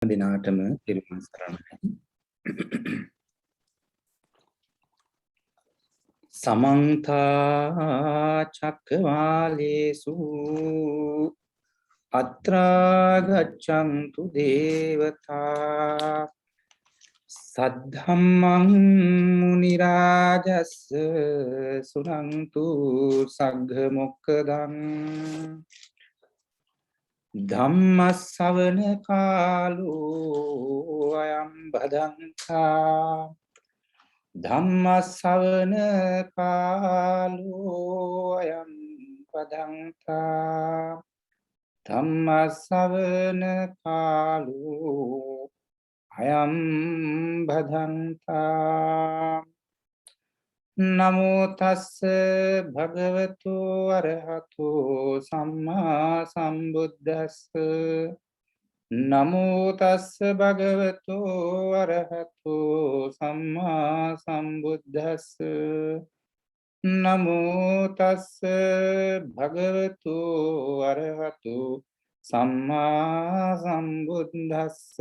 දිනාටම තිරුවන් සරණයි. සමන්ත චක්කවාලේසු අත්‍රා ගච්ඡන්තු දේවතා සද්ධම්මං මුනි රාජස්ස සුනන්තු සග්ග මොක්ඛදං ධම්ම ශ්‍රවණ කාලෝ අයං බදන්තා ධම්ම ශ්‍රවණ කාලෝ අයං බදන්තා ධම්ම ශ්‍රවණ කාලෝ අයං බදන්තා නමෝ තස්ස භගවතු අරහතෝ සම්මා සම්බුද්දස්ස නමෝ තස්ස භගවතු අරහතෝ සම්මා සම්බුද්දස්ස නමෝ තස්ස භගවතු අරහතෝ සම්මා සම්බුද්දස්ස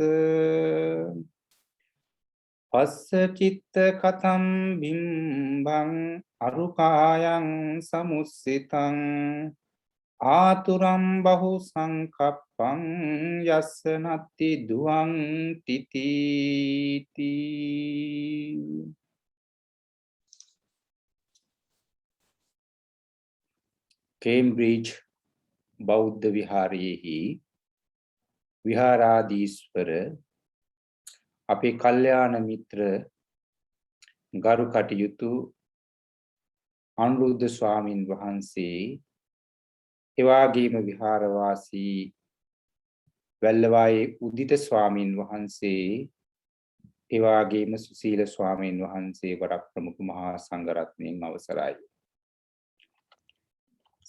පස්ස චිත්ත කතම් බිම්බං අරුකායන් සමුස්සිතං ආතුරම් බහු සංකප්පං යස්ස නත්ති දුවං තිතීති. කේම්බ්‍රිජ් බෞද්ධ විහාරයේහි විහාරාධීස්වර අපේ කල්යාණ මිත්‍ර ගරු කටයුතු අනුරුද්ධ ස්වාමින් වහන්සේ එවාගේම විහාරවාසී වැල්ලවායේ උදිත ස්වාමින් වහන්සේ එවාගේම සුසීල ස්වාමින් වහන්සේ වඩා ප්‍රමුඛ මහා සංඝරත්නයන් අවසරයි.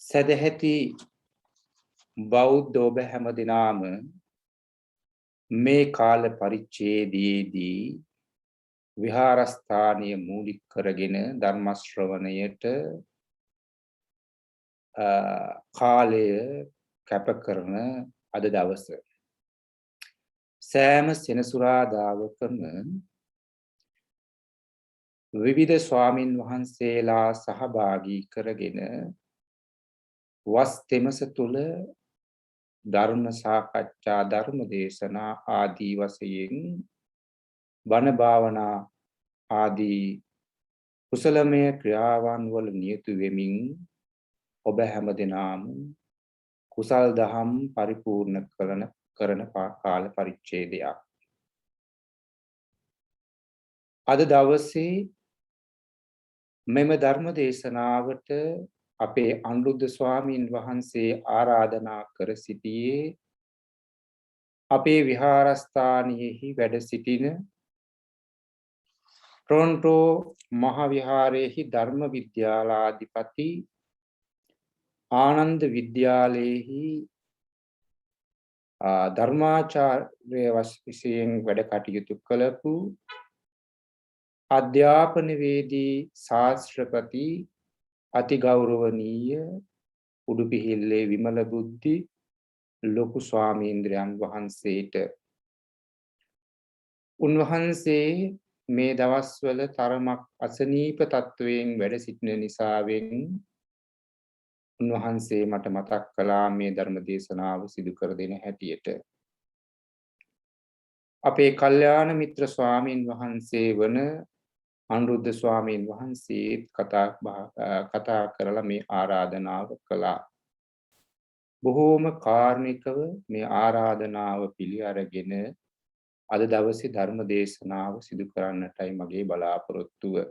සදැහැති බෞද්ධ ඔබ හැම දිනාම මේ කාල පරිච්ඡේදයේදී විහාරස්ථානීය මූලික කරගෙන ධර්ම ශ්‍රවණයට කාලය කැප කරන අද දවස සෑම සෙනසුරාදාවකම විවිධ ස්වාමින් වහන්සේලා සහභාගී කරගෙන වස් තෙමස තුල ධර්ම සාකච්ඡා ධර්ම දේශනා ආදී වශයෙන් බණ භාවනා ආදී කුසලමය ක්‍රියාවන් වල නියුතු වෙමින් ඔබ හැම දිනම කුසල් දහම් පරිපූර්ණ කරන කාල පරිච්ඡේදයක්. අද දවසේ මෙම ධර්ම දේශනාවට අපේ අනුරුද්ධ ස්වාමීන් වහන්සේ ආරාධනා කර සිටියේ අපේ විහාරස්ථානයෙහි වැඩ සිටින ටොරොන්ටෝ මහා විහාරයේහි ධර්ම විද්‍යාලාධිපති ආනන්ද විද්‍යාලයේහි ධර්මාචාර්ය වශයෙන් වැඩ කටයුතු කළපු අධ්‍යාපනවේදී ශාස්ත්‍රපති අතිගෞරවනීය උඩුපිහිල්ලේ විමල බුද්ධි ලොකු ස්වාමීන්ද්‍රයන් වහන්සේට උන්වහන්සේ මේ දවස්වල තරමක් අසනීප තත්වයෙන් වැඩ සිටින නිසාවෙන් උන්වහන්සේ මට මතක් කළා මේ ධර්ම දේශනාව සිදු කර දෙන හැටියට. අපේ කල්යාණ මිත්‍ර ස්වාමීන් වහන්සේ වන අනුරුද්ධ ස්වාමීන් වහන්සේ කතා කරලා මේ ආරාධනාව කළා. බොහෝම කාරුණිකව මේ ආරාධනාව පිළි අරගෙන අද දවසේ ධර්ම දේශනාව සිදු කරන්නටයි මගේ බලාපොරොත්තුව.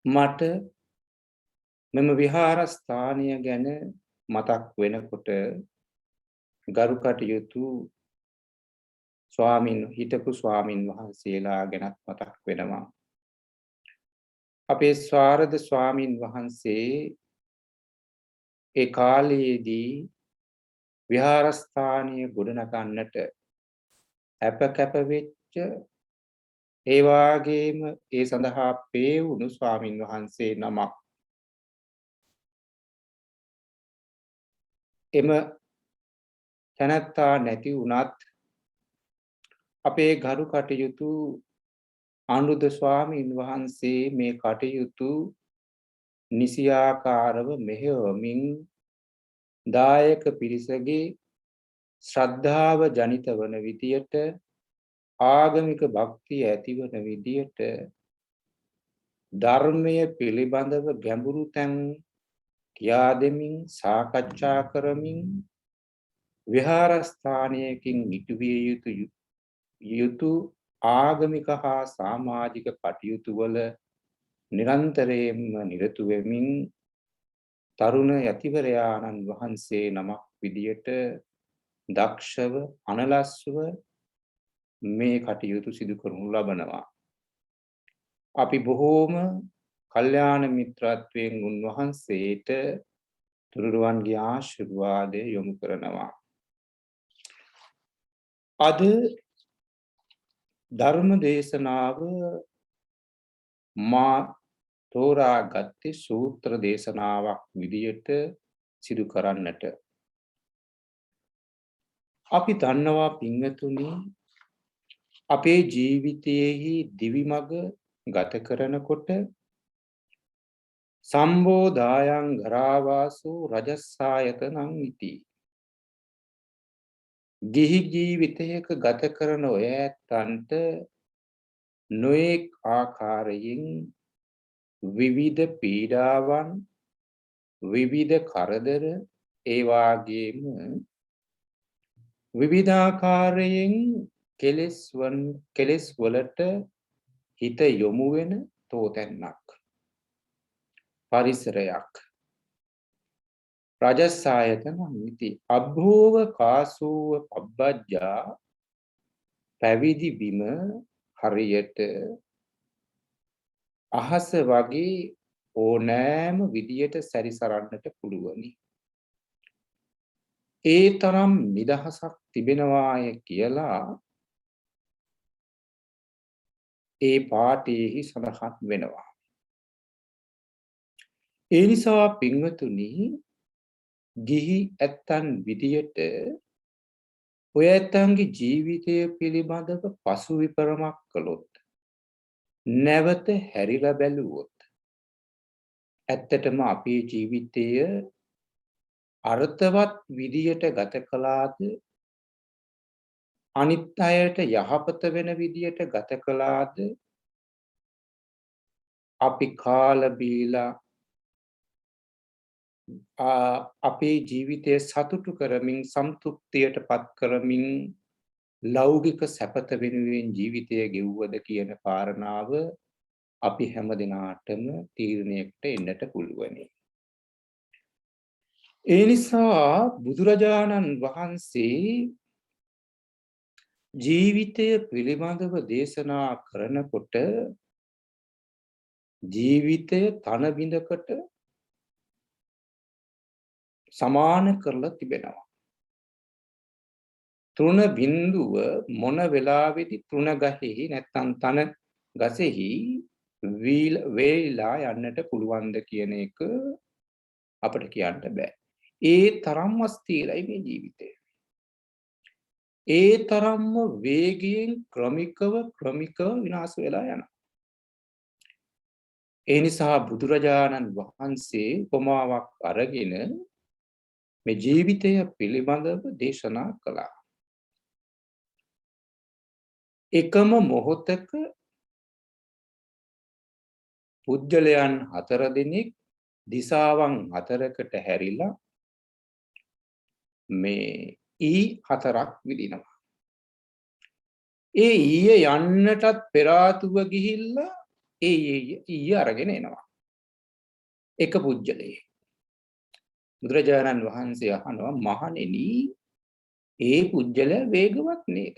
මට මෙම විහාරස්ථානය ගැන මතක් වෙනකොට ගරු කටයුතු හිටපු ස්වාමින් වහන්සේලා ගැනත් මතක් වෙනවා. අපේ ස්වාරද ස්වාමින් වහන්සේ ඒ කාලයේදී විහාරස්ථානීය ගොඩනගන්නට අප වෙච්ච ඒ වාගේම ඒ සඳහා පේ වුණු ස්වාමින් වහන්සේ නමක්. එම තැනැත්තා නැති වුණත් අපේ ගරු කටයුතු අනුරුද්ධ ස්වාමීන් වහන්සේ මේ කටයුතු නිසියාකාරව මෙහෙයවමින් දායක පිරිසගේ ශ්‍රද්ධාව ජනිත වන විදියට ආගමික භක්තිය ඇතිවන විදියට ධර්මය පිළිබඳව ගැඹුරු තැන් කියා දෙමින් සාකච්ඡා කරමින් විහාරස්ථානයකින් ඉටුවිය යුතු ආගමික හා සමාජික කටයුතු වල නිරන්තරයෙන්ම නිරත වෙමින් තරුණ යතිවරයාණන් වහන්සේ නමක් විදියට දක්ෂව අනලස්ව මේ කටයුතු සිදු කරනු ලබනවා. අපි බොහෝම කල්යාණ මිත්‍රත්වයෙන් උන්වහන්සේට තුනුරුවන්ගේ ආශිර්වාදය යොමු කරනවා. අද ධර්ම දේශනාව මා තෝරාගත්තේ සූත්‍ර දේශනාවක් විදියට සිදු කරන්නට. අපි දන්නවා පින්වතුනි අපේ ජීවිතයේහි දිවිමග ගත කරනකොට සම්බෝධායන් ගරාවාසෝ රජස්සායතනං ඉති. ගිහි ජීවිතයක ගත කරන ඔය ඇත්තන්ට නොඑක් ආකාරයෙන් විවිධ පීඩාවන් විවිධ කරදර ඒ වාගේම විවිධාකාරයෙන් කෙලෙස් වලට හිත යොමු වෙන තෝතැන්නක් පරිසරයක් රජස්සායතන නිති අභෝව කාසූව පබ්බජ්ජා පැවිදි බිම හරියට අහස වගේ ඕනෑම විදියට සැරිසරන්නට පුළුවනි. ඒ තරම් නිදහසක් තිබෙනවාය කියලා ඒ පාඨයේහි සඳහන් වෙනවා. ඒ නිසා පින්වතුනි ගිහි ඇත්තන් විදියට ඔය ඇත්තන්ගේ ජීවිතය පිළිබඳව පසු විපරමක් කළොත් නැවත හැරිලා බැලුවොත් ඇත්තටම අපේ ජීවිතය අර්ථවත් විදියට ගත කළාද අනිත් අයට යහපත වෙන විදියට ගත කළාද අපි කාලා බීලා අපේ ජීවිතය සතුටු කරමින් සම්තුෂ්තියට පත් කරමින් ලෞකික සැපත වෙනුවෙන් ජීවිතය ගෙවුවද කියන කාරණාව අපි හැම දිනාටම තීරණයකට එන්නට පුළුවනි. ඒ නිසා බුදුරජාණන් වහන්සේ ජීවිතය පිළිබඳව දේශනා කරනකොට ජීවිතය තන බිඳකට සමාන කරලා තිබෙනවා. තෘණ බිඳුව මොන වෙලාවෙදි තෘණ ගහෙහි නැත්නම් තන ගසෙහි වේලා යන්නට පුළුවන්ද කියන එක අපිට කියන්න බෑ. ඒ තරම්ම ස්ථිරයි මේ ජීවිතය. ඒ තරම්ම වේගයෙන් ක්‍රමිකව විනාශ වෙලා යනවා. ඒ නිසා බුදුරජාණන් වහන්සේ උපමාවක් අරගෙන මේ ජීවිතය පිළිබඳව දේශනා කළා. එකම මොහොතක පුජ්‍යලයන් 4 දෙනෙක් දිසාවන් 4කට හැරිලා මේ ඊ 4ක් විදිනවා. ඒ ඊයේ යන්නටත් පෙර ආතුව ගිහිල්ලා ඒ ඊය අරගෙන එනවා. එක පුජ්‍යලයේ. බුදුරජාණන් වහන්සේ අහනවා මහණෙනි ඒ පුජ්‍යල වේගවත් නේද?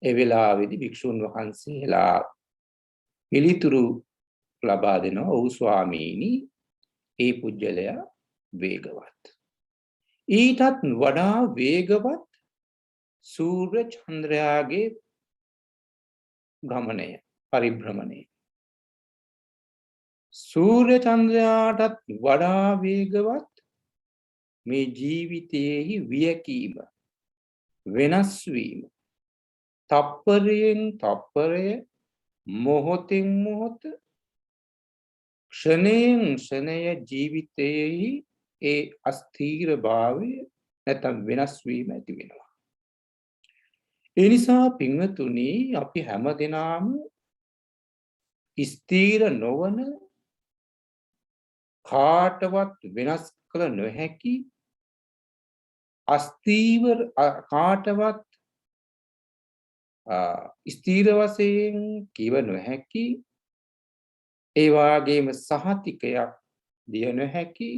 ඒ වෙලාවේදී භික්ෂුන් වහන්සේලා පිළිතුරු ලබා දෙනවා ඔව් ස්වාමීනි ඒ පුජ්‍යලයා වේගවත්. ඊටත් වඩා වේගවත් සූර්ය චන්ද්‍රයාගේ ගමනය පරිභ්‍රමණය. සූර්ය චන්ද්‍රයාටත් වඩා වේගවත් මේ ජීවිතයේහි වියකීම වෙනස් වීම තප්පරයෙන් තප්පරය මොහොතින් මොහොත ක්ෂණයෙන් ක්ෂණය ජීවිතයෙහි ඒ අස්ථීරභාවය නැත්නම් වෙනස් වීම ඇති වෙනවා. ඒ නිසා පින්වතුනි අපි හැමදෙනාම ස්ථීර නොවන කාටවත් වෙනස් කළ නොහැකි අස්ථීවර කාටවත් ස්ථීර වශයෙන් කිව නොහැකි ඒ වාගේම සහතිකයක් දිය නොහැකි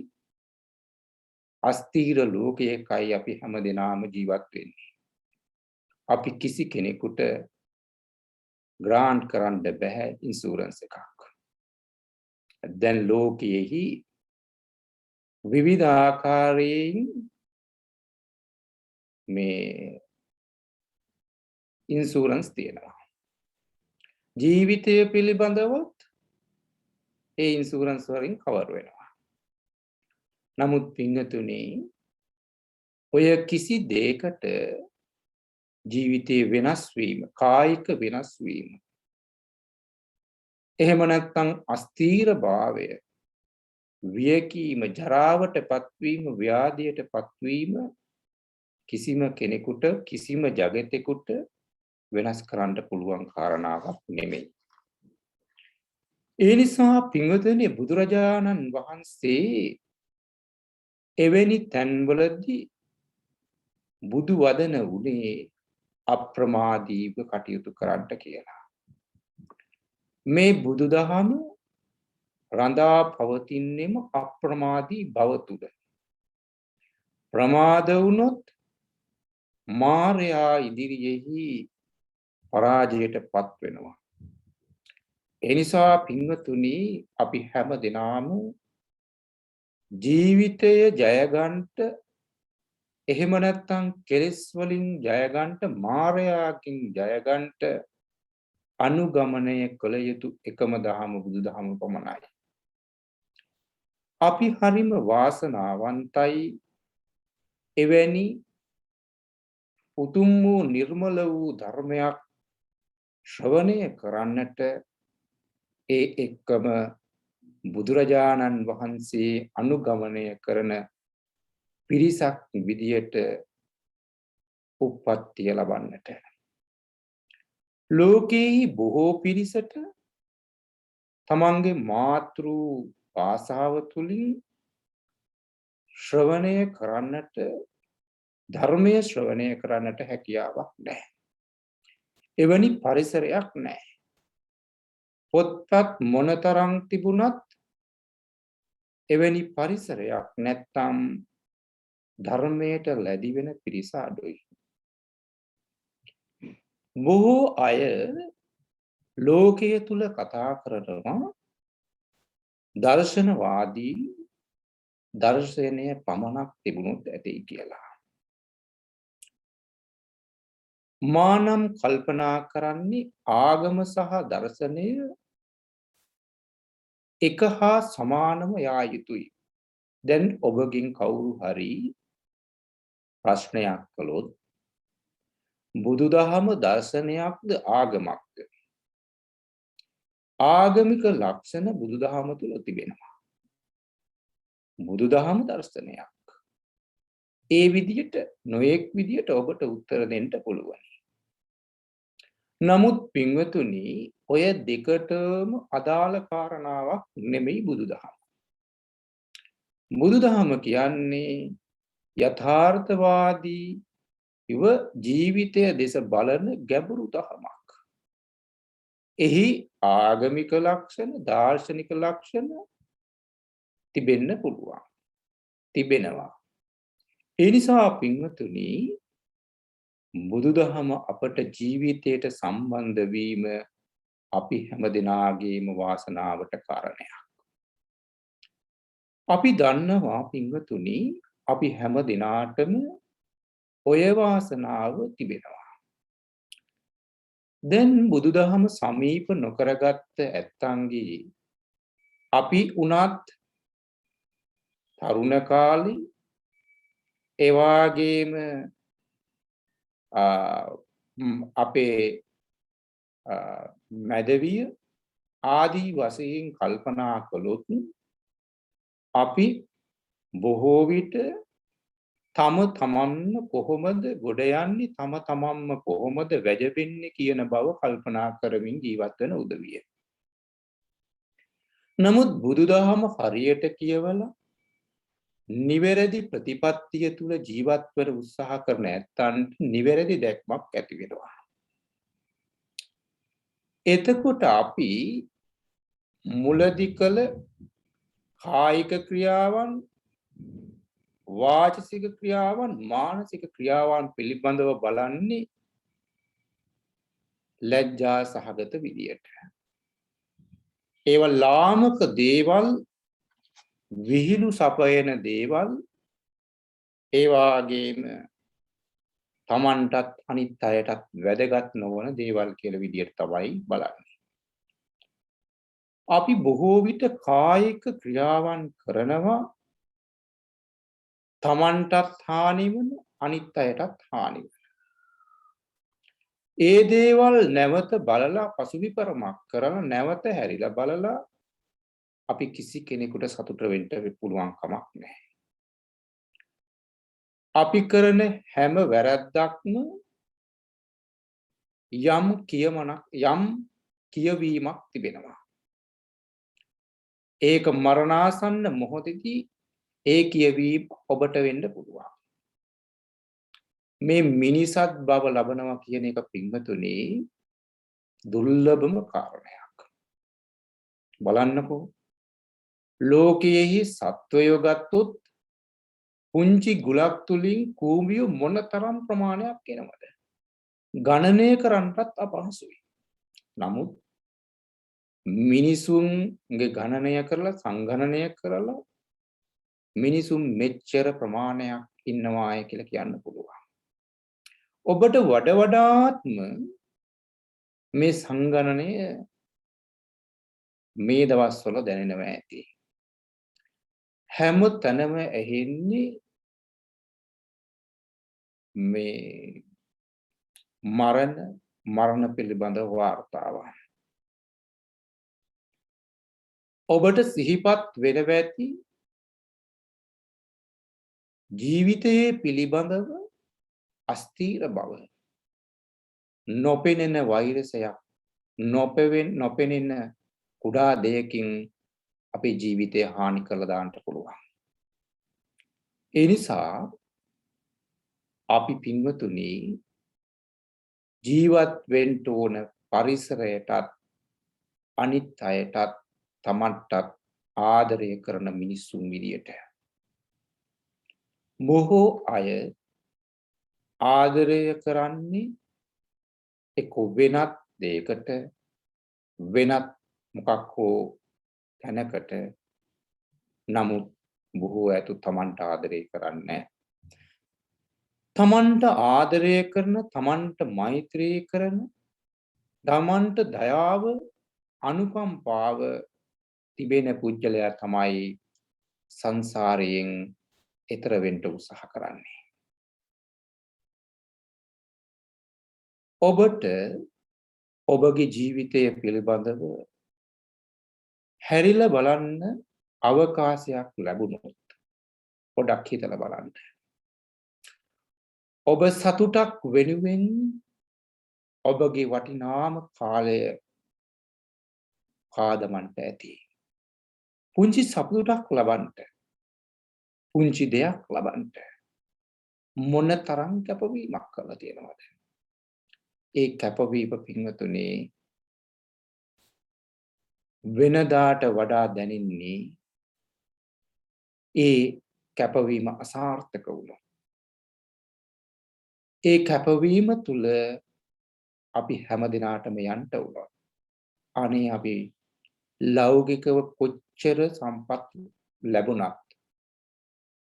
අස්ථීර ලෝකයකයි අපි හැමදෙනාම ජීවත් වෙන්නේ. අපි කිසි කෙනෙකුට ග්‍රාන්ට් කරන්න බෑ ඉන්ෂුරන්ස් එකක්. දැන් ලෝකයේහි විවිධ ආකාරයෙන් මේ ඉන්ෂුරන්ස් තියෙනවා. ජීවිතය පිළිබඳවත් ඒ ඉන්ෂුරන්ස් වලින් කවර් වෙනවා. නමුත් පින්වතුනි ඔය කිසි දෙයකට ජීවිතේ වෙනස් වීම, කායික වෙනස් වීම, එහෙම නැත්නම් අස්ථීර භාවය, වියකීම, ජරාවට පත්වීම, ව්‍යාධියට පත්වීම කිසිම කෙනෙකුට කිසිම ජගතෙකුට වෙනස් කරන්න පුළුවන් කාරණාවක් නෙමෙයි. ඒ නිසා පින්වතුනි බුදුරජාණන් වහන්සේ එවැනි තැන්වලදී බුදු වදන උනේ අප්‍රමාදීව කටයුතු කරන්න කියලා. මේ බුදුදහම රඳා පවතින්නේම අප්‍රමාදී බව තුල. ප්‍රමාද වුණොත් මාරයා ඉදිරියේහි පරාජයටපත් වෙනවා. ඒ නිසා පින්වතුනි අපි හැම දිනම ජීවිතය ජය ගන්නට එහෙම නැත්නම් කෙලෙස් වලින් ජය ගන්නට මාරයාකින් ජය ගන්නට අනුගමනය කළ යුතු එකම දහම බුදුදහම පමණයි. අපි හරිම වාසනාවන්තයි එවැනි උතුම් වූ නිර්මල වූ ධර්මයක් ශ්‍රවණය කරන්නට ඒ එක්කම බුදුරජාණන් වහන්සේ අනුගමනය කරන පිරිසක් විදියට උප්පත්තිය ලබන්නට. ලෝකයේ බොහෝ පිරිසට තමන්ගේ මාතෘ භාෂාව තුලින් ශ්‍රවණය කරන්නට, ධර්මය ශ්‍රවණය කරන්නට හැකියාවක් නැහැ. එවැනි පරිසරයක් නැහැ. පොත්පත් මොනතරම් තිබුණත් එවැනි පරිසරයක් නැත්තම් ධර්මයට ලැබි වෙන පිරිස අඩුයි. බොහෝ අය ලෝකයේ තුල කතා කරනවා දර්ශනවාදී දර්ශනය පමණක් තිබුණොත් ඇති කියලා. මානම් කල්පනා කරන්නේ ආගම සහ දර්ශනය එක හා සමානව යා යුතුයි. දැන් ඔබගෙන් කවුරු හරි ප්‍රශ්නයක් කළොත් බුදුදහම දර්ශනයක්ද ආගමක්ද? ආගමික ලක්ෂණ බුදුදහම තුල තිබෙනවා. බුදුදහම දර්ශනයක්. ඒ විදිහට නොඑක් විදිහට ඔබට උත්තර දෙන්න පුළුවන්. නමුත් පින්වතුනි ඔය දෙකටම අදාළ කාරණාවක් නෙමෙයි බුදුදහම. බුදුදහම කියන්නේ යථාර්ථවාදී ඉව ජීවිතය දෙස බලන ගැඹුරු දහමක්. එහි ආගමික ලක්ෂණ, දාර්ශනික ලක්ෂණ තිබෙන්න පුළුවන්. තිබෙනවා. ඒ නිසා පින්වතුනි බුදුදහම අපට ජීවිතයට සම්බන්ධ වීම අපි හැමදෙනාගේම වාසනාවට කාරණයක්. අපි දන්නවා පින්වතුනි අපි හැමදෙනාටම ඔය වාසනාව තිබෙනවා. දැන් බුදුදහම සමීප නොකරගත්ත ඇත්තන්ගේ අපි උනත් තරුණ කාලේ ඒ වාගේම අපේ මැදවිය ආදී වශයෙන් කල්පනා කළොත් අපි බොහෝ විට තම තමන්ම කොහොමද ගොඩ යන්නේ තම තමන්ම කොහොමද වැජබෙන්නේ කියන බව කල්පනා කරමින් ජීවත් වෙන උදවිය. නමුත් බුදුදහම හරියට කියවලා නිවැරදි ප්‍රතිපත්තිය තුල ජීවත් වෙන්න උත්සාහ කරන ඇත්තන්ට නිවැරදි දැක්මක් ඇති වෙනවා. එතකොට අපි මුලදී කළ කායික ක්‍රියාවන් වාචික ක්‍රියාවන් මානසික ක්‍රියාවන් පිළිබඳව බලන්නේ ලැජ්ජා සහගත විදියට. ඒව ලාමක දේවල් විහිළු සපයන දේවල් ඒ වාගේම තමන්ටත් අනිත් අයටත් වැදගත් නොවන දේවල් කියලා විදියට තමයි බලන්නේ. අපි බොහෝ විට කායික ක්‍රියාවන් කරනවා තමන්ටත් හානි වන අනිත් අයටත් හානි වන. ඒ දේවල් නැවත බලලා පසුවිපරමක් කරලා නැවත හැරිලා බලලා අපි කිසි කෙනෙකුට සතුට වෙන්න පුළුවන් කමක් නැහැ. අපි කරන හැම වැරැද්දක්ම යම් කියවීමක් තිබෙනවා. ඒක මරණාසන්න මොහොතේදී ඒ කියවීම ඔබට වෙන්න පුළුවන්. මේ මිනිසත් බව ලබනවා කියන එක පින්වතුනි දුර්ලභම කාරණයක්. බලන්නකෝ ලෝකයේහි සත්වයෝ ගත්තොත් පුංචි ගුලක් තුලින් කූඹිය මොනතරම් ප්‍රමාණයක් එනවද? ගණනය කරන්නත් අපහසුයි. නමුත් මිනිසුන්ගේ ගණනය කරලා සංගණනය කරලා මිනිසුන් මෙච්චර ප්‍රමාණයක් ඉන්නවාය කියලා කියන්න පුළුවන්. ඔබට වඩාත්ම මේ සංගණනය මේ දවස්වල දැනෙනවා ඇති. හැම තැනම ඇහෙන්නේ මේ මරණ පිළිබඳ වාර්තාවන්. ඔබට සිහිපත් වෙනව ඇති ජීවිතයේ පිළිබඳව අස්ථීර බව. නොපෙනෙන වෛරසයක් නොපෙනෙන කුඩා දෙයකින් අපේ ජීවිතය හානි කරලා දාන්න පුළුවන්. ඒ නිසා අපි පින්වතුනි ජීවත් වෙන්න ඕන පරිසරයටත් අනිත් අයටත් තමන්ටත් ආදරය කරන මිනිසුන් විදියට බොහෝ අය ආදරය කරන්නේ එක්ක වෙනත් දෙයකට වෙනත් මොකක් හෝ තැනකට. නමුත් බොහෝ ඇතු තමන්ට ආදරය කරන්නේ තමන්ට ආදරය කරන තමන්ට මෛත්‍රී කරන තමන්ට දයාව අනුකම්පාව තිබෙන පුජ්‍යලයා තමයි සංසාරයෙන් එතර වෙන්න උත්සාහ කරන්නේ. ඔබට ඔබගේ ජීවිතය පිළිබඳව හැරිලා බලන්න අවකාශයක් ලැබුණොත් පොඩක් හිතලා බලන්න. ඔබ සතුටක් වෙනුවෙන් ඔබගේ වටිනාම කාලය කාදමන්ට ඇති. පුංචි සතුටක් ලබන්න පුංචි දෙයක් ලබන්න මොන තරම් කැපවීමක් කරලා තියෙනවද? ඒ කැපවීම පින්වතුනි වෙනදාට වඩා දැනෙන්නේ ඒ කැපවීම අසාර්ථක වුණොත්. ඒ කැපවීම තුල අපි හැම දිනාටම යන්න උනොත් අනේ අපි ලෞකිකව කොච්චර සම්පත් ලැබුණත්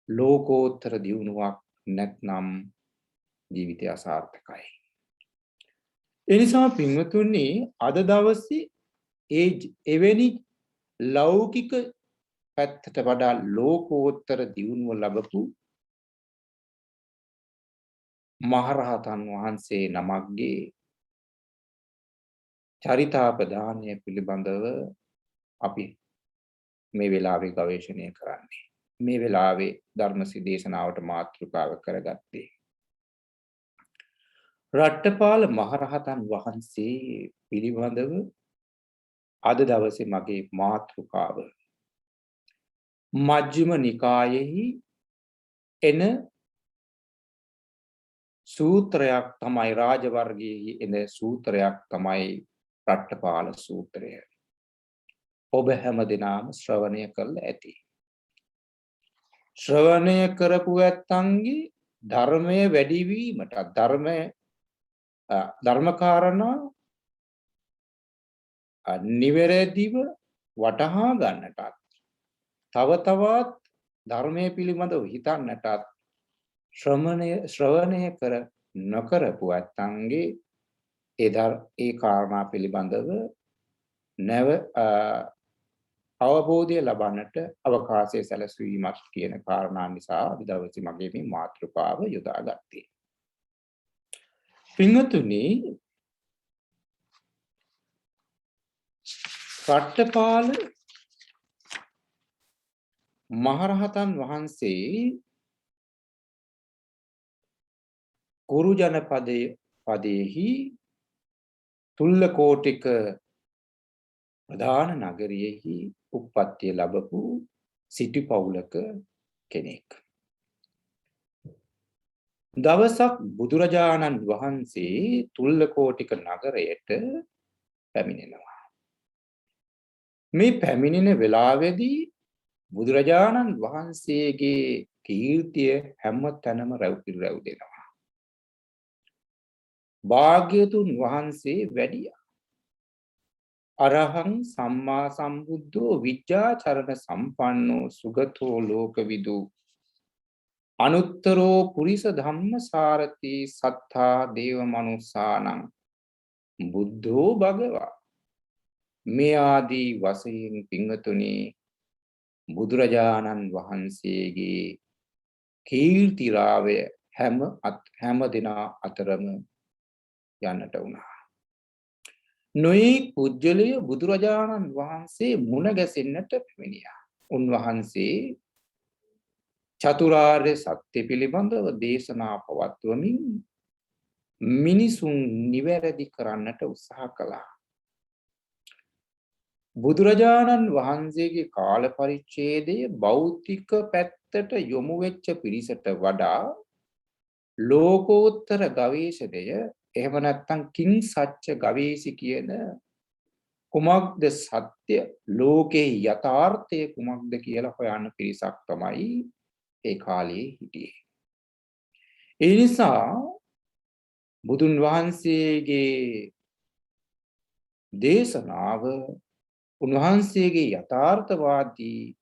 ලෝකෝත්තර දියුණුවක් නැත්නම් ජීවිතය අසාර්ථකයි. එනිසා පින්වතුනි අද දවසේ එවැනි ලෞකික පැත්තට වඩා ලෝකෝත්තර දියුණුව ලැබපු මහරහතන් වහන්සේ නමක්ගේ චරිතාපදානය පිළිබඳව අපි මේ වෙලාවේ ගවේෂණය කරන්නේ. මේ වෙලාවේ ධර්ම දේශනාවට මාතෘකාව කරගත්තේ රට්ටපාල මහරහතන් වහන්සේ පිළිබඳව අද දවසේ මගේ මාතෘකාව මජ්ක්‍ධිම නිකායෙහි එන සූත්‍රයක් තමයි රාජවර්ගයෙහි එන සූත්‍රයක් තමයි රට්ටපාල සූත්‍රය. ඔබ හැම දිනම ශ්‍රවණය කරලා ඇති. ශ්‍රවණය කරපු ඇත්තන්ගේ ධර්මයේ වැඩිවීමට ධර්මකාරණා නිවැරදිව වටහා ගන්නටත් තව තවත් ධර්මයේ පිළිබඳව හිතන්නටත් ශ්‍රවණය කර නොකරපු ඇත්තන්ගේ ඒ කාරණා පිළිබඳව නැව අවබෝධය ලබන්නට අවකාශය සැලසීමක් කියන කාරණා නිසා අද දවසේ මගේ මේ මාතෘකාව යොදාගත්තේ. පින්වතුනි, රට්ටපාල මහරහතන් වහන්සේ කුරු ජනපදයේහි තුල්ලකෝටික ප්‍රධාන නගරයෙහි උප්පත්තිය ලැබපු සිටි පවුලක කෙනෙක්. දවසක් බුදුරජාණන් වහන්සේ තුල්ලකෝටික නගරයට පැමිණෙනවා. මේ පැමිණෙන වෙලාවේදී බුදුරජාණන් වහන්සේගේ කීර්තිය හැම තැනම රැව් දෙනවා. භාග්‍යතුන් වහන්සේ වැඩියා. අරහං සම්මා සම්බුද්ධෝ විජ්ජාචරණ සම්පන්නෝ සුගතෝ ලෝකවිදු අනුත්තරෝ පුරිස ධම්ම සාරති සත්තා දේව මනුස්සානං බුද්ධෝ භගවා. මේ ආදී වශයෙන් පින්වතුනි බුදුරජාණන් වහන්සේගේ කීර්තිරාවය හැම දිනා අතරම යන්නට වුණා. නොයෙක් පුජ්‍යලය බුදුරජාණන් වහන්සේ මුණ ගැසෙන්නට පැමිණියා. උන්වහන්සේ චතුරාර්ය සත්‍ය පිළිබඳව දේශනා පවත්වමින් මිනිසුන් නිවැරදි කරන්නට උත්සාහ කළා. බුදුරජාණන් වහන්සේගේ කාල පරිච්ඡේදය භෞතික පැත්තට යොමු වෙච්ච පිරිසට වඩා ලෝකෝත්තර ගවේෂණය එහෙම නැත්නම් කිං සත්‍ය ගවේෂි කියන කුමක්ද සත්‍ය ලෝකේ යථාර්ථය කුමක්ද කියලා හොයන පිරිසක් තමයි ඒ කාලේ හිටියේ. ඒ නිසා බුදුන් වහන්සේගේ දේශනාව උන්වහන්සේගේ යථාර්ථවාදී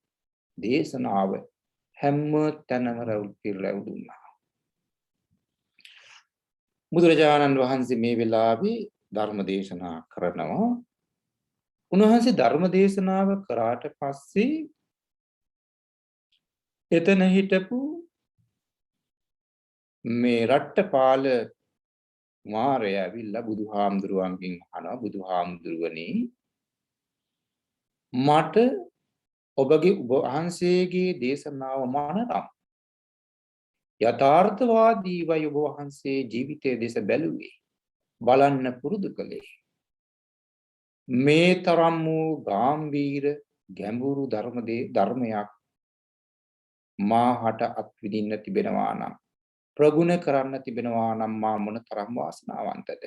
දේශනාව හැම තැනම රැවුදුනා. බුදුරජාණන් වහන්සේ මේ වෙලාවේ ධර්ම දේශනා කරනවා. උන්වහන්සේ ධර්ම දේශනාව කරාට පස්සේ එතන හිටපු මේ රට්ටපාල කුමාරයා ඇවිල්ලා බුදුහාමුදුරුවන්ගෙන් අහනවා, බුදුහාමුදුරුවනේ මට ඔබගේ වහන්සේගේ දේශනාව මනරම් යථාර්ථවාදීවයි ඔබ වහන්සේ ජීවිතයේ දෙස බැලුවේ බලන්න පුරුදු කළේ. මේ තරම් වූ ගැඹීර ගැඹුරු ධර්මයක් මාහට අත්විඳින්න තිබෙනවා නම් ප්‍රගුණ කරන්න තිබෙනවා නම් මා මොන තරම් වාසනාවන්තද.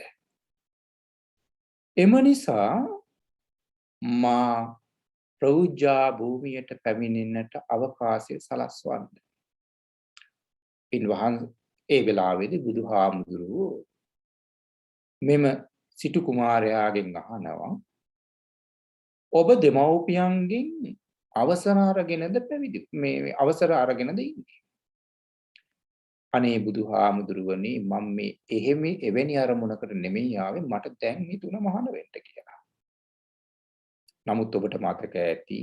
එම නිසා මා ප්‍රෞජා භූමියට පැමිණෙන්නට අවකාශය සලස්වන්න. ඒ වෙලාවේදී බුදුහාමුදුරුවෝ මෙම සිටු කුමාරයාගෙන් අහනවා, ඔබ දෙමව්පියන්ගෙන් අවසර අරගෙනද ඉන්නේ? අනේ බුදුහාමුදුරුවනේ මම මේ එවැනි අරමුණකට නෙමෙයි ආවේ, මට දැන් හිතුණ මහාන වෙන්න කියලා. නමුත් ඔබට මතක ඇති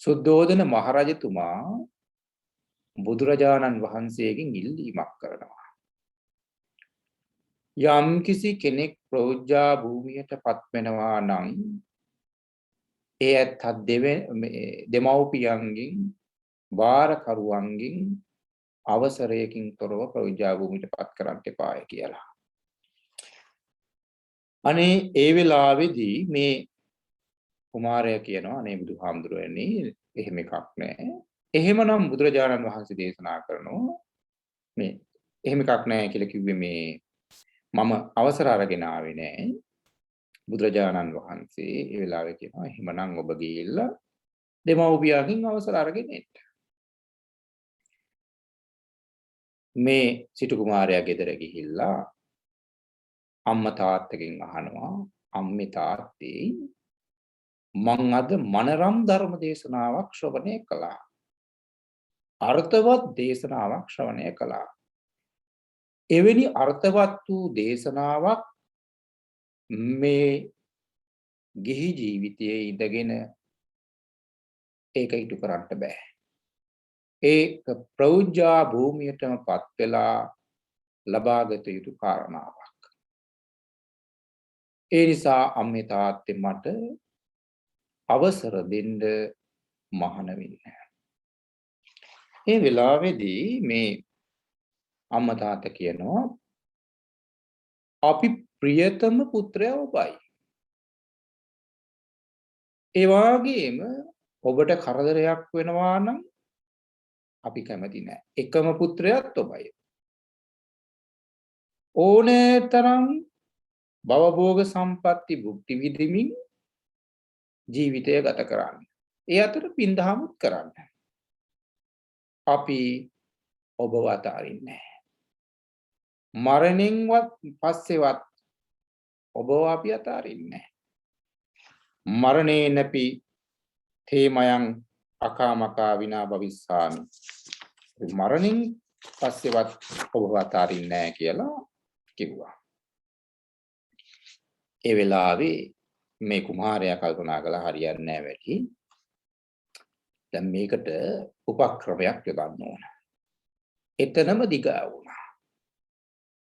සුද්ධෝදන මහරජතුමා බුදුරජාණන් වහන්සේගෙන් ඉල්ලීමක් කරනවා. යම් කිසි කෙනෙක් ප්‍රෞජ්‍යා භූමියටපත් වෙනවා නම් ඒ ඇත්ත දෙමව්පියන්ගෙන් වාරකරුවන්ගෙන් අවසරයකින් තොරව ප්‍රෞජ්‍යා භූමියටපත් කරන්න එපාය කියලා. අනේ ඒ වෙලාවේදී මේ කුමාරයා කියනවා අනේ බුදුහාමුදුරුවනේ එහෙම එකක් නැහැ. එහෙමනම් බුදුරජාණන් වහන්සේ දේශනා කරනවා මේ එහෙම එකක් නැහැ කියලා කිව්වේ මේ මම අවසර අරගෙන ආවේ නැහැ. බුදුරජාණන් වහන්සේ ඒ වෙලාවේ කියනවා එහෙමනම් ඔබ ගිහිල්ලා දෙමව්පියන්ගෙන් අවසර අරගෙන එන්න. මේ සිටු කුමාරයා ගෙදර ගිහිල්ලා අම්මා තාත්තගෙන් අහනවා අම්මේ තාත්තේ මං අද මනරම් ධර්ම දේශනාවක් ශ්‍රවණය කළා. අර්ථවත් දේශනාවක් ශ්‍රවණය කළා. එවැනි අර්ථවත් වූ දේශනාවක් මේ ගිහි ජීවිතයේ ඉඳගෙන ඒක ඉටු කරන්න බෑ. ඒක ප්‍රෞජ්‍යා භූමියටමපත් වෙලා ලබාගත යුතු කාරණාවක්. ඒ නිසා අම්මේ තාත්තේ මට අවසර දෙන්න මහාන වෙන්න. ඒ වෙලාවේදී මේ අම්මා තාත්තා කියනවා අපි ප්‍රියතම පුත්‍රයා ඔබයි. ඒ වගේම ඔබට කරදරයක් වෙනවා නම් අපි කැමති නෑ. එකම පුත්‍රයාත් ඔබයි. ඕනෑතරම් භවභෝග සම්පatti භුක්ති විඳිමින් ජීවිතය ගත කරන්න. ඒ අතර පින්දහමුත් කරන්න. අපි ඔබව අතාරින්නේ නැහැ. මරණයෙන්වත් පස්සෙවත් ඔබව අපි අතාරින්නේ නැහැ. මරණේනපි තේමයන් අකාමකා විනා භවිස්සාමි. මරණින් පස්සෙවත් ඔබව අතාරින්නේ නැහැ කියලා කිව්වා. ඒ වෙලාවේ මේ කුමාරයා කල්පනා කළා හරියන්නේ නැහැ වැඩි. දැන් මේකට උපක්‍රමයක් යොදන්න ඕන. එතනම දිගා වුණා.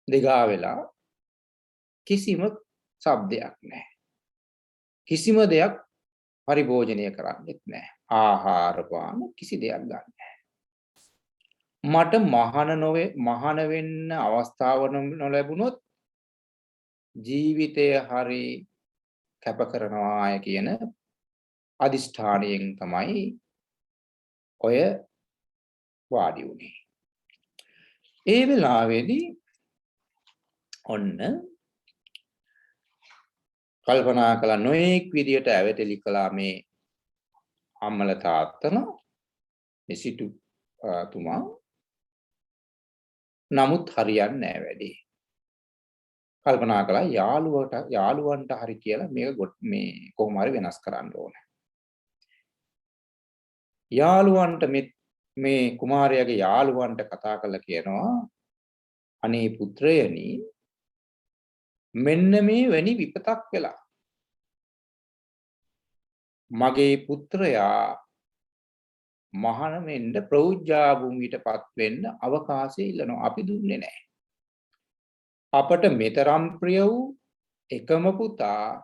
දිගා වෙලා කිසිම ශබ්දයක් නැහැ. කිසිම දෙයක් පරිභෝජනය කරන්නෙත් නැහැ. ආහාර පාන කිසි දෙයක් ගන්න නැහැ. මට මහාන වෙන්න අවස්ථාව නොලැබුණොත් ජීවිතය හරි කැප කරනවාය කියන අදිෂ්ඨානයෙන් තමයි ඔය වාඩි වුණේ. ඒ වෙලාවේදී ඔන්න කල්පනා කළ නොඑක් විදියට ඇවතලි කළා මේ අම්මල තාත්තන මේ සිටු තුමා. නමුත් හරියන්නේ නැහැ වැඩි. කල්පනා කළා යාළුවන්ට හරි කියලා මේක මේ කොහොම හරි වෙනස් කරන්න ඕනේ. යාළුවන්ට මේ කුමාරයාගේ යාළුවන්ට කතා කරලා කියනවා අනේ පුත්‍රයනි මෙන්න මේ වැනි විපතක් වෙලා මගේ පුත්‍රයා මහාන වෙන්න ප්‍රෞජ්‍යා භූමියටපත් වෙන්න අවකාශය ඉල්ලනවා. අපි දුන්නේ නැහැ. අපට මෙතරම් ප්‍රිය වූ එකම පුතා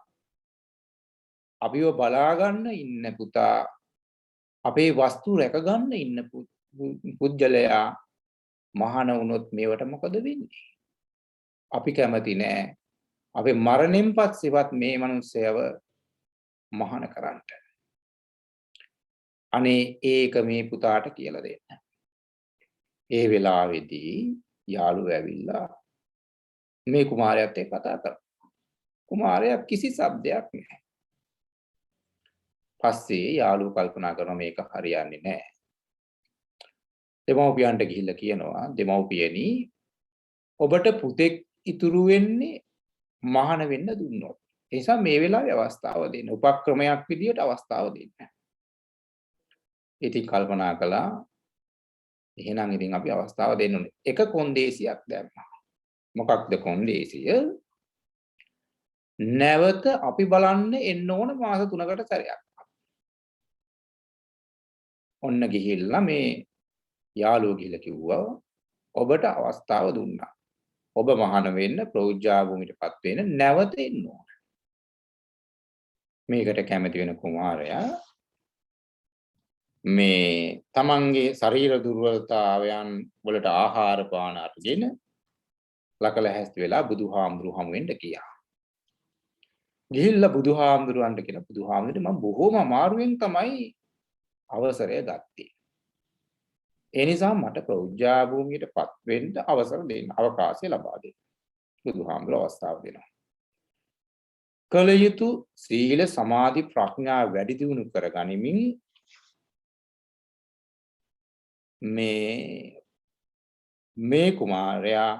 අපිව බලා ගන්න ඉන්න පුතා අපේ වස්තු රැක ගන්න ඉන්න පුජ්‍යලයා මහාන වුණොත් මේවට මොකද වෙන්නේ? අපි කැමති නෑ. අපේ මරණයෙන් පස්සෙවත් මේ මිනිස්සයව මහාන කරන්න. අනේ ඒක මේ පුතාට කියලා දෙන්න. ඒ වෙලාවේදී යාළුවෝ ඇවිල්ලා මේ කුමාරයාත් එක්ක කතා කරා. කුමාරයා කිසි શબ્දයක් නැහැ. පස්සේ යාළුවෝ කල්පනා කරනවා මේක හරියන්නේ නැහැ. දෙමව්පියන්ට ගිහිල්ලා කියනවා දෙමව්පියනි ඔබට පුතෙක් ඉතුරු වෙන්නේ මහාන වෙන්න දුන්නොත්. ඒ නිසා මේ වෙලාවේ අවස්ථාව දෙන්න. උපක්‍රමයක් විදියට අවස්ථාව දෙන්න. ඉතින් කල්පනා කළා එහෙනම් ඉතින් අපි අවස්ථාව දෙන්න ඕනේ. එක කොන්දේසියක් දැම්මා. මොකක්ද කොන්දේසිය? නැවත අපි බලන්න එන්න ඕන මාස 3කට සැරයක්. ඔන්න ගිහිල්ලා මේ යාළුවෝ ගිහිල්ලා කිව්වා ඔබට අවස්ථාව දුන්නා. ඔබ මහාන වෙන්න ප්‍රෞජ්‍යා භූමියටපත් වෙන්න නැවත එන්න ඕන. මේකට කැමති වෙන කුමාරයා මේ තමන්ගේ ශරීර දුර්වලතාවයන් වලට ආහාර පාන අරගෙන ලකල හැස්ති වෙලා බුදුහාමුදුරු හමු වෙන්න ගියා. ගිහිල්ලා බුදුහාමුදුරන්ට කියලා බුදුහාමුදුරට මම බොහොම අමාරුවෙන් තමයි අවසරය ගත්තේ. ඒ නිසා මට ප්‍රෞජ්‍යා භූමියටපත් වෙන්න අවසර දෙන්න, අවකාශය ලබා දෙන්න. බුදුහාමුදුර අවස්ථාව දෙනවා. කල යුතු සීල සමාධි ප්‍රඥා වැඩි දියුණු කරගනිමින් මේ කුමාරයා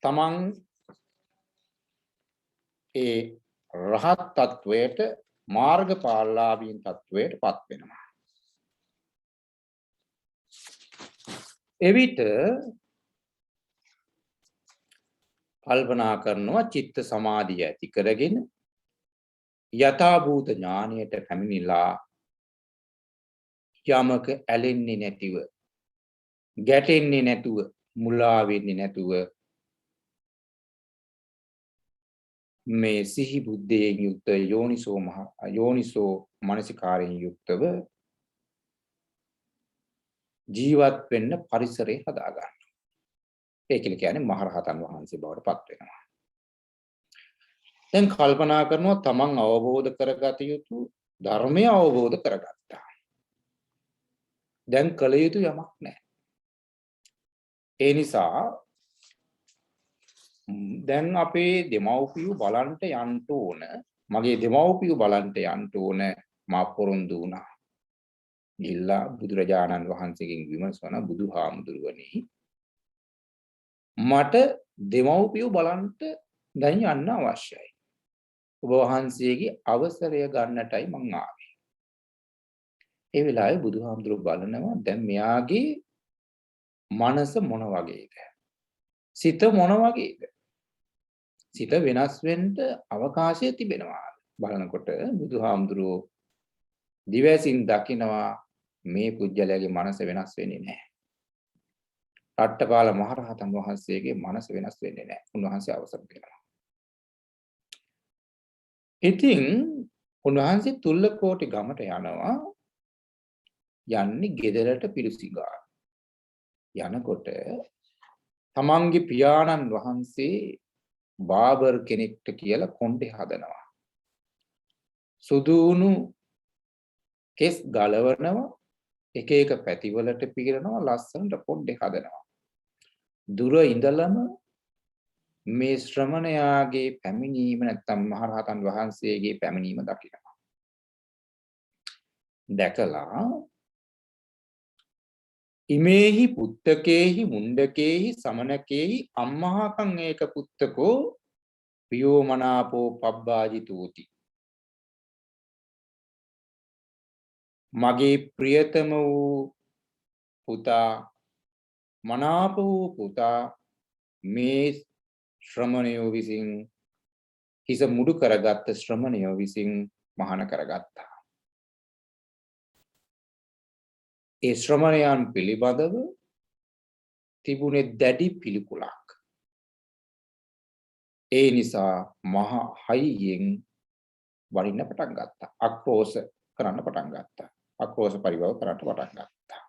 තමන් ඒ රහත් තත්වයට මාර්ගඵලලාභීන් තත්වයට පත් වෙනවා. එවිට කල්පනා කරනවා චිත්ත සමාධිය ඇති කරගෙන යථාභූත ඥානයට පැමිණිලා යමක ඇලෙන්නේ නැතිව ගැටෙන්නේ නැතුව මුලා වෙන්නේ නැතුව මේ සිහි බුද්ධියෙන් යුක්ත යෝනිසෝ මනසිකාරයෙන් යුක්තව ජීවත් වෙන්න පරිසරය හදා ගන්න. ඒක කියන්නේ මහරහතන් වහන්සේ බවට පත් වෙනවා. දැන් කල්පනා කරනවා තමන් අවබෝධ කරගත යුතු ධර්මය අවබෝධ කරගත්තා. දැන් කල යුතු යමක් නැහැ. ඒ නිසා දැන් අපේ දෙමව්පියෝ බලන්ට යන්න ඕන, මගේ දෙමව්පියෝ බලන්ට යන්න ඕන මා පොරොන්දු වුණා. ගිල්ලා බුදුරජාණන් වහන්සේගෙන් විමසන බුදුහාමුදුරුවනේ මට දෙමව්පියෝ බලන්ට දැන් යන්න අවශ්‍යයි. ඔබ වහන්සේගේ අවසරය ගන්නටයි මං ආවේ. ඒ වෙලාවේ බුදුහාමුදුරුවෝ බලනවා දැන් මෙයාගේ මනස මොන වගේද? සිත මොන වගේද? සිත වෙනස් වෙන්න අවකාශය තිබෙනවා. බලනකොට බුදුහාමුදුරුවෝ දිවසින් දකිනවා මේ පුජ්‍යලයාගේ මනස වෙනස් වෙන්නේ නැහැ. රට්ටපාල මහරහතන් වහන්සේගේ මනස වෙනස් වෙන්නේ නැහැ. උන්වහන්සේ අවසර දෙනවා. ඉතින් උන්වහන්සේ තුල්ලකෝටි ගමට යනවා. යන්නේ ගෙදරට පිළිසිඟා. යනකොට තමන්ගේ පියාණන් වහන්සේ බාබර් කෙනෙක්ට කියලා කොණ්ඩේ හදනවා. සුදුණු කෙස් ගලවනවා, එක එක පැතිවලට පීරනවා, ලස්සනට කොණ්ඩේ හදනවා. දුර ඉඳලම මේ ශ්‍රමණයාගේ පැමිණීම නැත්නම් මහරහතන් වහන්සේගේ පැමිණීම දකිනවා. දැකලා ඉමේහි පුත්තකේහි මුණ්ඩකේහි සමනකේහි අම්මහාකං ඒක පුත්තකෝ පියෝමනාපෝ පබ්බාජිතෝති. මගේ ප්‍රියතම වූ පුතා, මනාප වූ පුතා මේ ශ්‍රමණයෝ විසින් හිස මුඩු කරගත්ත ශ්‍රමණයෝ විසින් මහාන කරගත්තා. ඒ ශ්‍රමණයන් පිළිබඳව තිබුණේ දැඩි පිළිකුලක්. ඒ නිසා මහ හයියෙන් වරින්න පටන් ගත්තා. ආක්‍රෝෂ කරන්න පටන් ගත්තා. ආක්‍රෝෂ පරිභව කරන්න පටන් ගත්තා.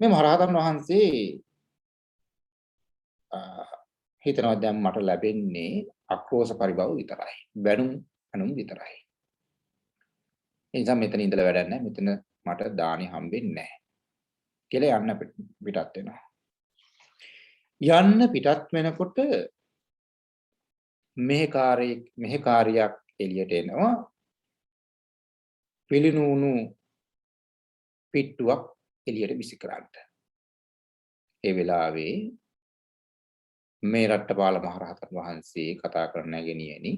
මේ මහරහතන් වහන්සේ හිතනවා දැන් මට ලැබෙන්නේ ආක්‍රෝෂ පරිභව විතරයි. බැනුම් අනුම් විතරයි. ඒ නිසා මෙතන ඉඳලා වැඩක් නැහැ. මෙතන මට දානි හම්බෙන්නේ නැහැ. කියලා යන්න පිටත් වෙනවා. යන්න පිටත් වෙනකොට මෙහෙකාරියක් එළියට එනවා. පිළිනුණු පිට්ටුවක් එළියට විසි කරන්න. ඒ වෙලාවේ මේ රට්ටපාල මහරහතන් වහන්සේ කතා කරන නැගෙනියනි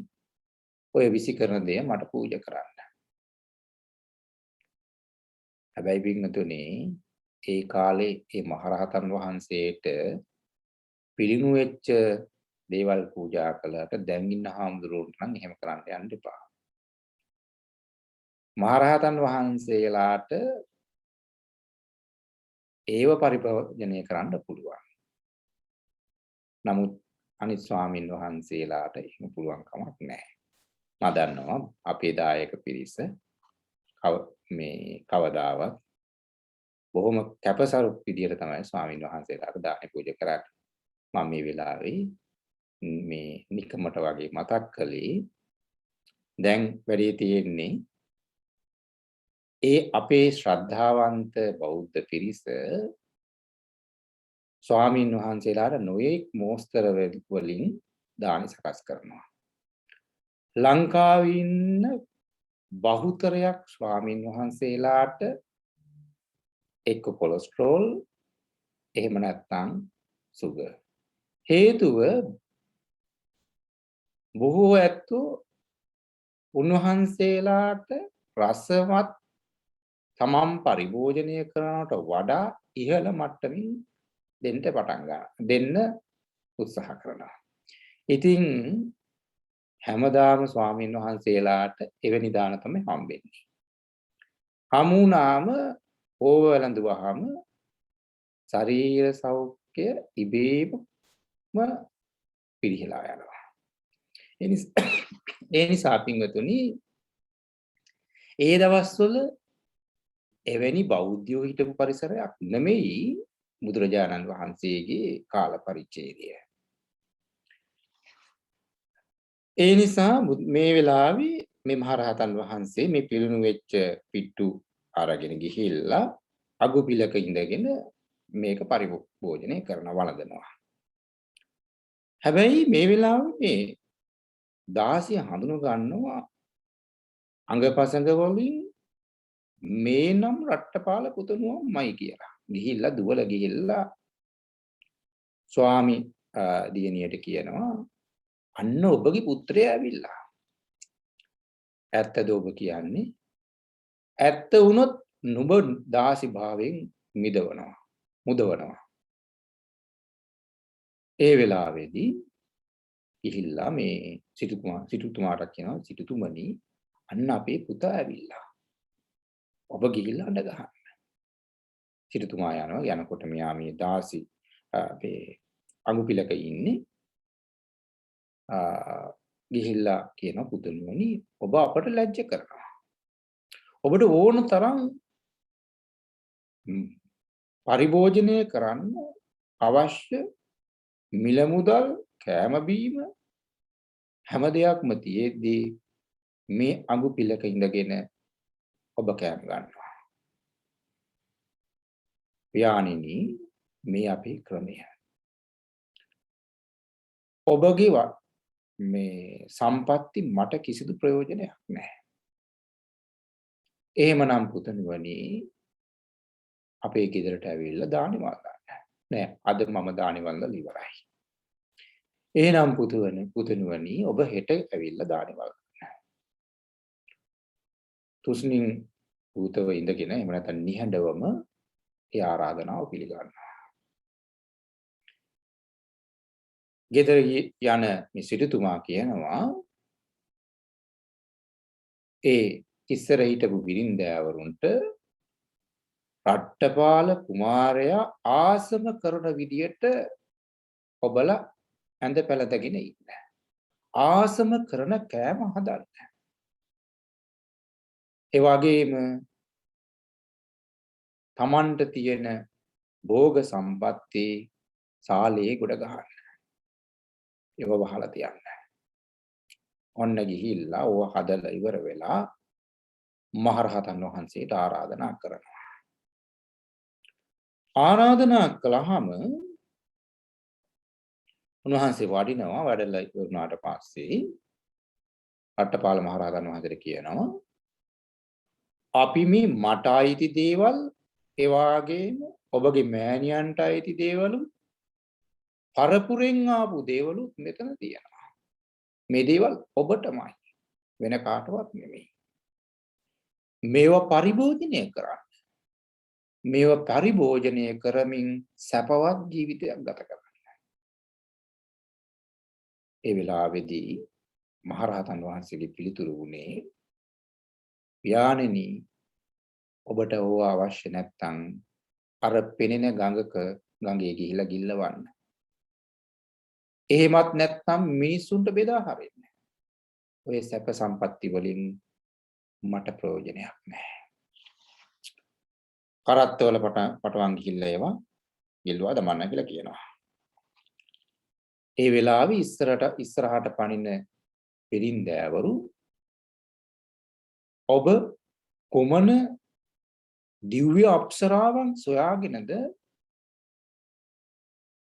ඔය විසි කරන දේ මට පූජා කරන්න. හැබැයි පින්තුනේ ඒ කාලේ මේ මහරහතන් වහන්සේට පිළිණු වෙච්ච දේවල් පූජා කළාට දැන් ඉන්න හාමුදුරුවන්ට නම් එහෙම කරන්න යන්න එපා. මහරහතන් වහන්සේලාට ඒව පරිභෝජනය කරන්න පුළුවන්. නමුත් අනිත් ස්වාමින් වහන්සේලාට එහෙම පුළුවන් කමක් නැහැ. මම දන්නවා අපේ දායක පිරිස කවදාවත් බොහොම කැපසරු විදියට තමයි ස්වාමින් වහන්සේලාට දාන පූජා කරන්නේ. මම මේ වෙලාවේ මේ නිකමට වගේ මතක් කළේ දැන් වැඩි තියෙන්නේ ඒ අපේ ශ්‍රද්ධාවන්ත බෞද්ධ පිරිස ස්වාමින් වහන්සේලාට නොයෙක් මෝස්තර වලින් දාන සකස් කරනවා. ලංකාවේ ඉන්න බහුතරයක් ස්වාමින් වහන්සේලාට එක්ක කොලෙස්ටරෝල් එහෙම නැත්නම් සුගර්. හේතුව බොහෝ ඇත්තෝ උන්වහන්සේලාට රසවත් තමන් පරිභෝජනය කරනට වඩා ඉහළ මට්ටමින් දෙන්න උත්සාහ කරනවා. ඉතින් හැමදාම ස්වාමීන් වහන්සේලාට එවැනි දාන තමයි හම්බෙන්නේ. හමුනාම ඕව වැළඳුවාම ශරීර සෞඛ්‍ය ඉබේම පිරිහිලා යනවා. ඒ නිසා පින්වතුනි ඒ දවස්වල එවැනි බෞද්ධයෝ හිටපු පරිසරයක් නෙමෙයි බුදුරජාණන් වහන්සේගේ කාල පරිච්ඡේදය. ඒ නිසා මේ වෙලාවේ මේ මහරහතන් වහන්සේ මේ පිළිණු වෙච්ච පිට්ටු අරගෙන ගිහිල්ලා අගුපිලක ඉඳගෙන මේක පරිභෝජනය කරන වළඳනවා. හැබැයි මේ වෙලාවේ මේ දාසිය හඳුන ගන්නවා අංගපසංග වලින් මේ නම් රට්ටපාල පුතණුවමයි කියලා. ගිහිල්ලා දුවල ගිහිල්ලා ස්වාමි දියණියට කියනවා අන්න ඔබගේ පුත්‍රයා ඇවිල්ලා. ඇත්තද ඔබ කියන්නේ? ඇත්ත වුණොත් නුඹ දාසි භාවයෙන් මුදවනවා. ඒ වෙලාවේදී ගිහිල්ලා මේ සිටුතුමාට කියනවා සිටුතුමනි අන්න අපේ පුතා ඇවිල්ලා. ඔබ ගිහිල්ලා අඬ ගහන්න. සිටුතුමා යනකොට මෙයා මේ දාසි අපේ අඟුපිලක ඉන්නේ. ගිහිල්ලා කියන පුතුණුවනි ඔබ අපට ලැජ්ජ කරනවා. ඔබට ඕන තරම් පරිභෝජනය කරන්න අවශ්‍ය මිල මුදල් කෑම බීම හැම දෙයක්ම තියෙද්දී මේ අඟුපිලක ඉඳගෙන ඔබ කෑම ගන්නවා. පියාණෙනි මේ අපේ ක්‍රමය. ඔබගේ මේ සම්පatti මට කිසිදු ප්‍රයෝජනයක් නැහැ. එහෙමනම් පුතණුවනි අපේ ගෙදරට ඇවිල්ලා දානි වළඳන්න. නෑ අද මම දානි වළඳලා ඉවරයි. එහෙනම් පුතණුවනි ඔබ හෙට ඇවිල්ලා දානි වළඳන්න. තුස්නින් භූතව ඉඳගෙන එහෙම නැත්නම් නිහඬවම ඒ ආරාධනාව පිළිගන්නවා. ගෙදර යන මේ සිටුතුමා කියනවා ඒ ඉස්සර හිටපු බිරින්දෑවරුන්ට රට්ටපාල කුමාරයා ආසම කරන විදියට ඔබලා ඇඳ පැළඳගෙන ඉන්න. ආසම කරන කෑම හදන්න. ඒ වගේම තමන්ට තියෙන භෝග සම්පatti සාලේ ගොඩ ගහන්න. ඒව වහලා තියන්න. ඔන්න ගිහිල්ලා ඕව හදලා ඉවර වෙලා මහරහතන් වහන්සේට ආරාධනා කරනවා. ආරාධනා කළාම උන්වහන්සේ වඩිනවා. වැඩලා ඉවරනාට පස්සේ රට්ටපාල මහරහතන් වහන්සේට කියනවා අපි මේ මට අයිති දේවල් ඒ වගේම ඔබගේ මෑණියන්ට අයිති දේවල් පරපුරෙන් ආපු දේවලුත් මෙතන තියෙනවා. මේ දේවල් ඔබටමයි වෙන කාටවත් නෙමෙයි. මේවා පරිභෝජනය කරන්න. මේවා පරිභෝජනය කරමින් සැපවත් ජීවිතයක් ගත කරන්න. ඒ වෙලාවේදී මහරහතන් වහන්සේගේ පිළිතුරු වුණේ පියාණෙනි ඔබට ඕවා අවශ්‍ය නැත්නම් අර පෙනෙන ගඟක ගඟේ ගිහිලා ගිල්ලවන්න. එහෙමත් නැත්නම් මිනිසුන්ට බෙදා හරින්න. ඔය සැප සම්පatti වලින් මට ප්‍රයෝජනයක් නැහැ. කරත්තවල පටවන් ගිහිල්ලා ඒවා ගිල්වා දමන්න කියලා කියනවා. ඒ වෙලාවේ ඉස්සරහට පනින පිරින්දෑවරු ඔබ කොමන දිව්‍ය අප්සරාවන් සොයාගෙනද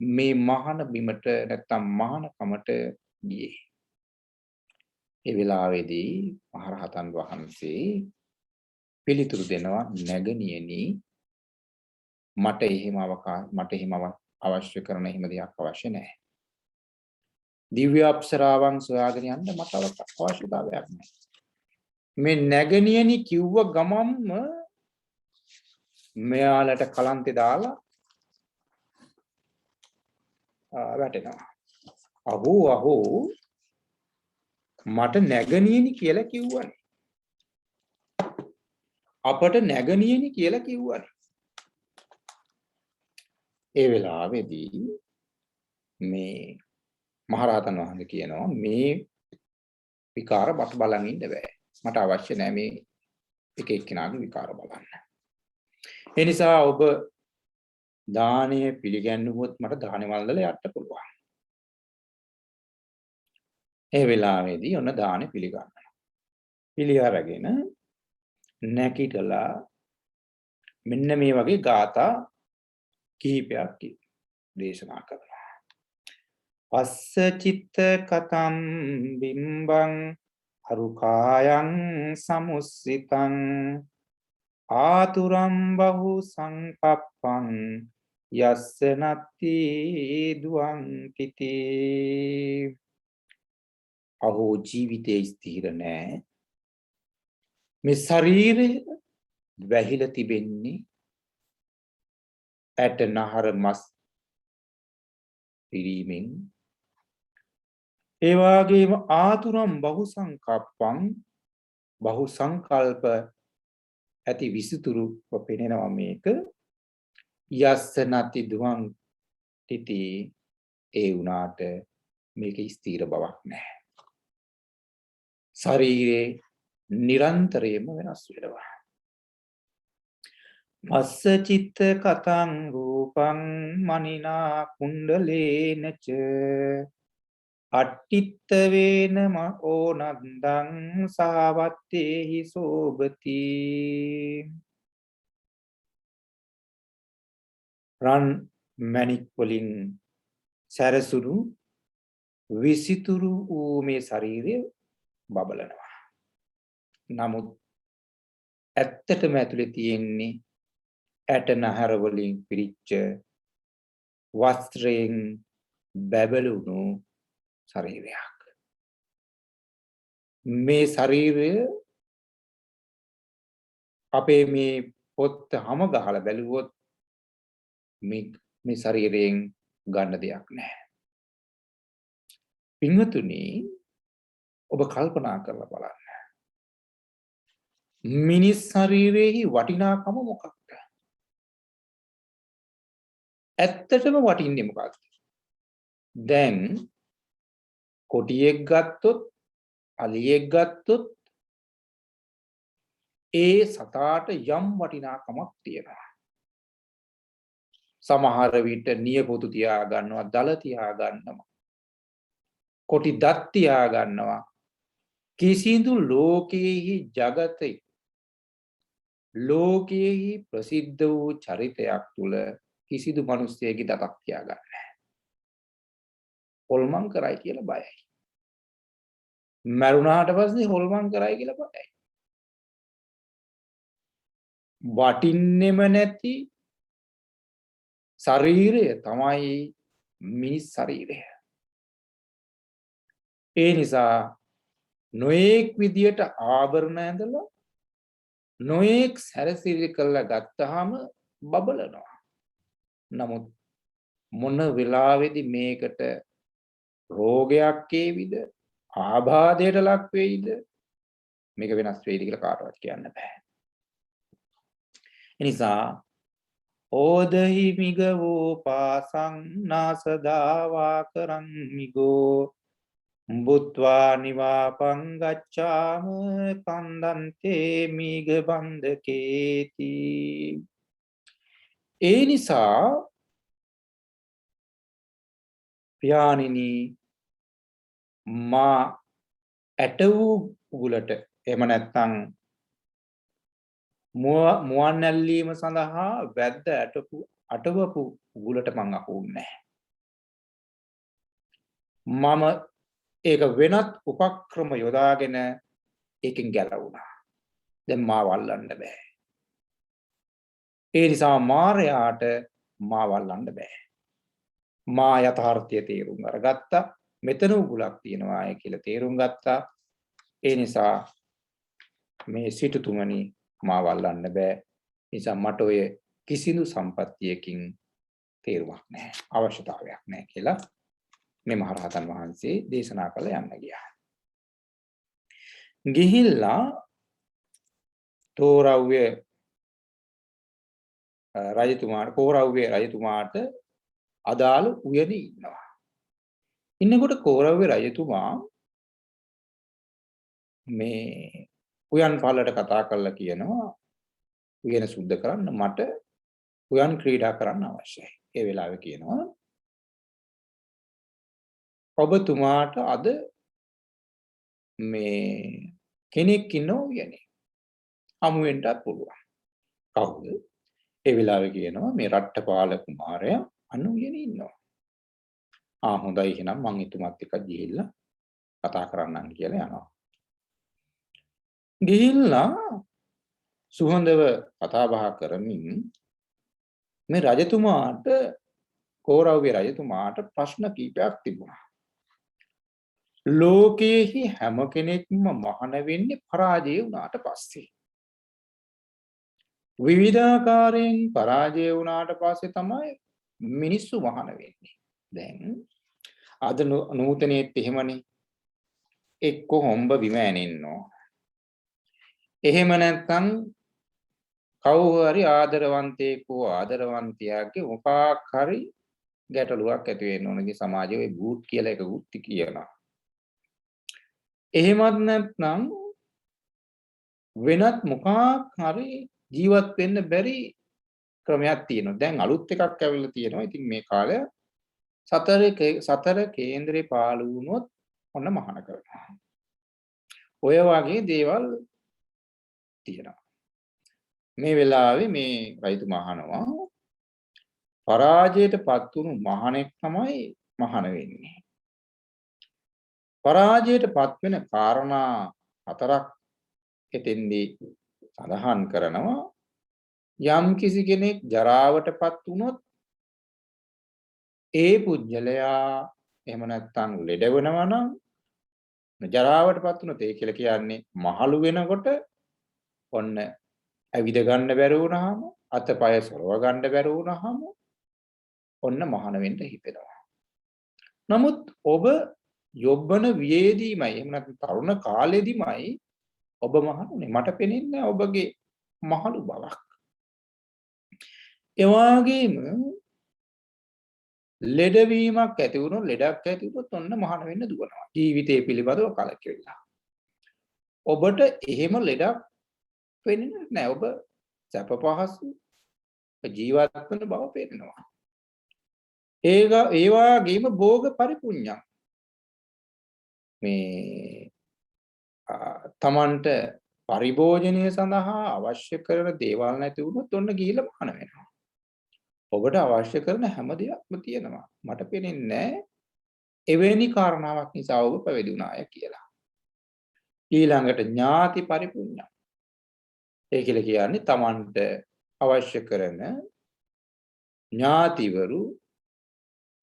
මේ මහාන බිමට නැත්තම් මහානකමට ගියේ. ඒ වෙලාවේදී මහරහතන් වහන්සේ පිළිතුරු දෙනවා නැගණියනි මට එහෙම අවශ්‍ය කරන එහෙම දෙයක් අවශ්‍ය නැහැ. දිව්‍ය අප්සරාවන් සොයාගෙන යන්න මට අවශ්‍යතාවයක් නැහැ. මේ නැගණියනි කිව්ව ගමම්ම මෙයාලට කලන්තේ දාලා වැටෙනවා. අහෝ මට නැගණියනි කියලා කිව්වනේ. අපට නැගණියනි කියලා කිව්වනේ. ඒ වෙලාවේදී මේ මහරහතන් වහන්සේ කියනවා මේ විකාර මට බලන් ඉන්න බෑ. මට අවශ්‍ය නෑ මේ එක එක්කෙනාගේ විකාර බලන්න. ඒ නිසා ඔබ දානය පිළිගන්නුවොත් මට දානෙ වලදලා යන්න පුළුවන්. ඒ වෙලාවේදී ඔන්න දානෙ පිළිගන්නවා. පිළි අරගෙන නැකිටලා මෙන්න මේ වගේ ගාථා කිහිපයක් දේශනා කරනවා. පස්ස චිත්ත කතම් බිම්බං අරුකායන් සමුස්සිතං ආතුරම් බහු සංකප්පං යස්ස නත්ති දුවං පිති. අහෝ ජීවිතේ ස්ථිර නෑ. මේ ශරීරය වැහිලා තිබෙන්නේ ඇට නහර මස් පිරීමෙන්. ඒ වගේම ආතුරම් බහු සංකප්පං බහු සංකල්ප ඇති විසිතුරු පෙනෙනවා මේක. යස්ස නති දුවං තිති ඒ උනාට මේක ස්ථිර බවක් නැහැ. ශරීරේ නිරන්තරයෙන්ම වෙනස් වෙනවා. පස්ස චිත්ත කතං රූපං මනිනා කුණ්ඩලේනච අට්ටිත්ත වේන ඕනන්දං සාවත්තේහි සෝබති. රන් මණික් වලින් සැරසුණු විසිතුරු වූ මේ ශරීරය බබලනවා. නමුත් ඇත්තටම ඇතුලේ තියෙන්නේ ඇට නහර වලින් පිරිච්ච වස්ත්‍රයෙන් බැබළුණු ශරීරයක්. මේ ශරීරය අපේ මේ පොත් හැම ගහලා බැලුවොත් මේ ශරීරයෙන් ගන්න දෙයක් නැහැ. පින්වතුනි ඔබ කල්පනා කරලා බලන්න. මිනිස් ශරීරයේ වටිනාකම මොකක්ද? ඇත්තටම වටින්නේ මොකක්ද? දැන් කොටියෙක් ගත්තොත්, අලියෙක් ගත්තොත් ඒ සතාට යම් වටිනාකමක් තියෙනවා. සමහර විට නියපොතු තියා ගන්නවා, දල තියා ගන්නවා. කොටි දත් තියා ගන්නවා. කිසිදු ලෝකයේහි ජගතේ ලෝකයේහි ප්‍රසිද්ධ වූ චරිතයක් තුල කිසිදු මිනිසෙකගේ දතක් තියා ගන්න නැහැ. හොල්මන් කරයි කියලා බයයි. මරුණාට පස්සේ හොල්මන් කරයි කියලා බයයි. වටින්නෙම නැති ශරීරය තමයි මිනිස් ශරීරය. ඒ නිසා නොඑක් විදියට ආභරණ ඇඳලා නොඑක් සැරසිලි කරලා ගත්තාම බබලනවා. නමුත් මොන වෙලාවේදී මේකට රෝගයක් ඒවිද, ආබාධයට ලක් වෙයිද, මේක වෙනස් වෙයිද කියලා කාටවත් කියන්න බෑ. ඒ නිසා ඕදහි මිගවෝ පාසං නාසදාවා කරන්මිගෝ බුත්වා නිවාපං ගච්ඡාම කන්දන්තේ මීග බන්ධකේති. ඒ නිසා පියාණෙනි මා ඇට වූ උගුලට එහෙම නැත්නම් මුවන් ඇල්ලීම සඳහා වැද්ද අටවපු උගුලට මං අහුන්නේ නැහැ. මම ඒක වෙනත් උපක්‍රම යොදාගෙන ඒකෙන් ගැලවුණා. දැන් මාව අල්ලන්න බෑ. ඒ නිසා මාරයාට මාව අල්ලන්න බෑ. මා යථාර්ථය තේරුම් අරගත්තා. මෙතන උගුලක් තියෙනවායි කියලා තේරුම් ගත්තා. ඒ නිසා මේ සිටුතුමනි මාව අල්ලන්න බෑ. නිසා මට ඔය කිසිදු සම්පත්තියකින් තේරුමක් නැහැ. අවශ්‍යතාවයක් නැහැ කියලා මේ මහරහතන් වහන්සේ දේශනා කළ යන්න ගියා. ගිහිල්ලා තෝරව්‍ය කෝරව්‍ය රජතුමාට අදාළ උයනේ ඉන්නවා. ඉන්නකොට කෝරව්‍ය රජතුමා මේ උයන් පාලට කතා කරලා කියනවා උයන සුද්ධ කරන්න මට උයන් ක්‍රීඩා කරන්න අවශ්‍යයි. ඒ වෙලාවේ කියනවා ඔබතුමාට අද මේ කෙනෙක් ඉන්නෝ උයනේ. හමු වෙන්නත් පුළුවන්. කවුද? ඒ වෙලාවේ කියනවා මේ රට්ටපාල කුමාරයා අන්න උයනේ ඉන්නවා. හොඳයි එහෙනම් මං එතුමත් එක්ක ගිහිල්ලා කතා කරන්නම් කියලා යනවා. ගිහිල්ලා සුහඳව කතා බහ කරමින් මේ රජතුමාට කෝරව්‍ය රජතුමාට ප්‍රශ්න කීපයක් තිබුණා. ලෝකයේහි හැම කෙනෙක්ම මහාන වෙන්නේ පරාජය වුණාට පස්සේ. විවිධාකාරයෙන් පරාජය වුණාට පස්සේ තමයි මිනිස්සු මහාන වෙන්නේ. දැන් අද නූතනයේත් එහෙමනේ. එක්ක හොම්බ බිම ඇනින්නෝ. එහෙම නැත්නම් කවුරු හරි ආදරවන්තයෙකෝ ආදරවන්තියාගේ මොකක් හරි ගැටලුවක් ඇති වෙන්න ඕනගේ සමාජයේ ඔය බූට් කියලා එකකුත් කියනවා. එහෙමත් නැත්නම් වෙනත් මොකක් හරි ජීවත් වෙන්න බැරි ක්‍රමයක් තියෙනවා. දැන් අලුත් එකක් ඇවිල්ලා තියෙනවා. ඉතින් මේ කාලය සතර කේන්දරේ පාළු වුණොත් ඔන්න මහාන කරනවා. ඔය වගේ දේවල් තියෙනවා. මේ වෙලාවේ මේ රජතුමා අහනවා පරාජයටපත් වුණු මහණෙක් තමයි මහාන වෙන්නේ. පරාජයටපත් වෙන කාරණා හතරක් එතෙන්දී සඳහන් කරනවා. යම් කිසි කෙනෙක් ජරාවටපත් වුණොත් ඒ පුජ්‍යලයා එහෙම නැත්නම් ලෙඩ වෙනවා නම් ජරාවටපත් වුණොත් ඒ කියලා කියන්නේ මහලු වෙනකොට ඔන්න ඇවිද ගන්න බැරි වුණාම අතපය සරව ගන්න බැරි වුණාම ඔන්න මහාන වෙන්න හිතෙනවා. නමුත් ඔබ යොබ්බන වියේදීමයි එහෙම නැත්නම් තරුණ කාලෙදිමයි ඔබ මහණුනේ මට පෙනෙන්නේ ඔබගේ මහලු බවක්. ඒ වගේම ලෙඩවීමක් ඇති වුණොත් ලෙඩක් ඇති වුණොත් ඔන්න මහාන වෙන්න දුවනවා. ජීවිතය පිළිබඳව කලකිරිලා. ඔබට එහෙම ලෙඩක් වෙන්නේ නැහැ. ඔබ සැප පහසු ජීවත් වෙන බව පේනවා. ඒ වගේම භෝග පරිපුඤ්ඤම් මේ තමන්ට පරිභෝජනය සඳහා අවශ්‍ය කරන දේවල් නැති වුණොත් ඔන්න ගිහිල්ලා මහාන වෙනවා. ඔබට අවශ්‍ය කරන හැම දෙයක්ම තියෙනවා. මට පේන්නේ එවැනි කාරණාවක් නිසා ඔබ පැවිදි වුණාය කියලා. ඊළඟට ඥාති පරිපුඤ්ඤම්. ඒ කියලා කියන්නේ තමන්ට අවශ්‍ය කරන ඥාතිවරු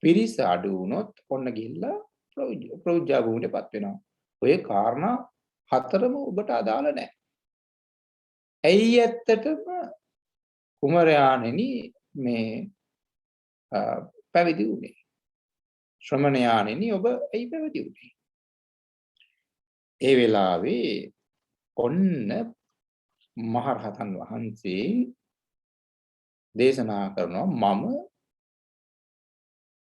පිරිස අඩු වුණොත් ඔන්න ගිහිල්ලා ප්‍රෞජ්ජා භූමියටපත් වෙනවා. ඔය කාරණා හතරම ඔබට අදාළ නැහැ. ඇයි ඇත්තටම කුමරයාණෙනි මේ පැවිදි වුනේ? ශ්‍රමණයාණෙනි ඔබ ඇයි පැවිදි වුනේ? ඒ වෙලාවේ ඔන්න මහරහතන් වහන්සේ දේශනා කරනවා මම